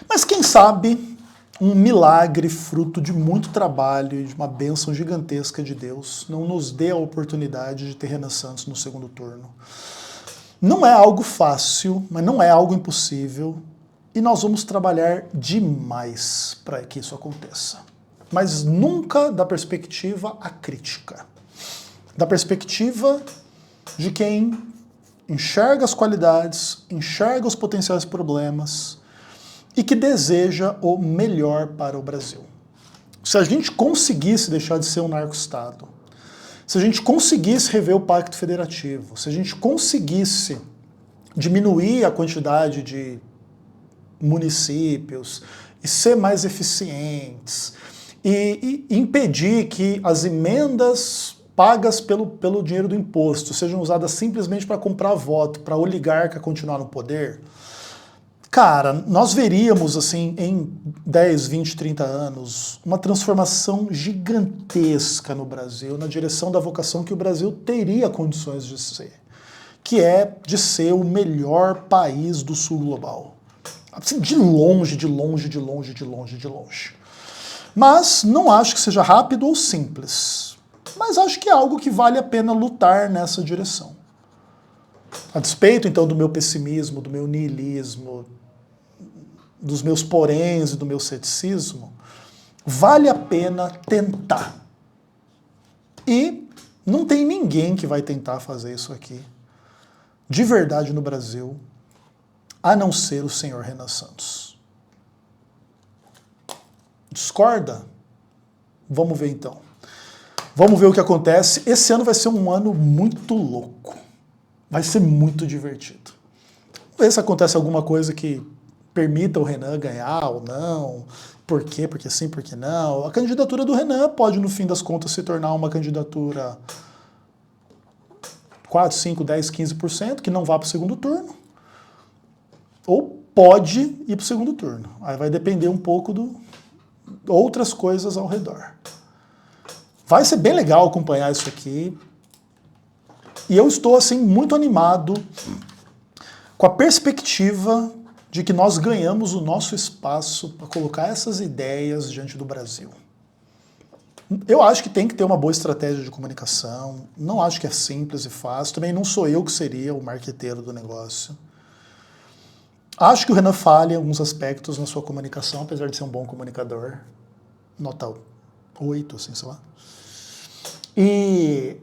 Mas quem sabe um milagre fruto de muito trabalho e de uma bênção gigantesca de Deus não nos dê a oportunidade de ter Renan Santos no segundo turno. Não é algo fácil, mas não é algo impossível, e nós vamos trabalhar demais para que isso aconteça. Mas nunca da perspectiva acrítica. Da perspectiva de quem enxerga as qualidades, enxerga os potenciais problemas e que deseja o melhor para o Brasil. Se a gente conseguisse deixar de ser um narco-estado, se a gente conseguisse rever o Pacto Federativo, se a gente conseguisse diminuir a quantidade de municípios e ser mais eficientes e impedir que as emendas pagas pelo dinheiro do imposto sejam usadas simplesmente para comprar voto, para oligarca continuar no poder, cara, nós veríamos assim em 10, 20, 30 anos uma transformação gigantesca no Brasil, na direção da vocação que o Brasil teria condições de ser, que é de ser o melhor país do sul global. Assim, de longe, de longe, de longe, de longe, de longe. Mas não acho que seja rápido ou simples. Mas acho que é algo que vale a pena lutar nessa direção. A despeito, então, do meu pessimismo, do meu niilismo, dos meus poréns e do meu ceticismo, vale a pena tentar. E não tem ninguém que vai tentar fazer isso aqui, de verdade, no Brasil, a não ser o senhor Renan Santos. Discorda? Vamos ver, então. Vamos ver o que acontece. Esse ano vai ser um ano muito louco. Vai ser muito divertido. Vamos ver se acontece alguma coisa que permita o Renan ganhar ou não. Por quê? Porque sim, porque não. A candidatura do Renan pode, no fim das contas, se tornar uma candidatura 4, 5, 10, 15%, que não vá para o segundo turno. Ou pode ir para o segundo turno. Aí vai depender um pouco de outras coisas ao redor. Vai ser bem legal acompanhar isso aqui. E eu estou, assim, muito animado com a perspectiva de que nós ganhamos o nosso espaço para colocar essas ideias diante do Brasil. Eu acho que tem que ter uma boa estratégia de comunicação, não acho que é simples e fácil, também não sou eu que seria o marqueteiro do negócio. Acho que o Renan falha em alguns aspectos na sua comunicação, apesar de ser um bom comunicador, nota 8, assim, sei lá. E,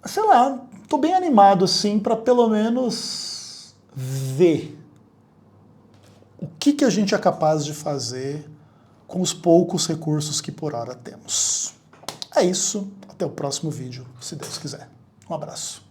sei lá, tô bem animado, assim, para pelo menos ver o que a gente é capaz de fazer com os poucos recursos que por hora temos. É isso, até o próximo vídeo, se Deus quiser. Um abraço.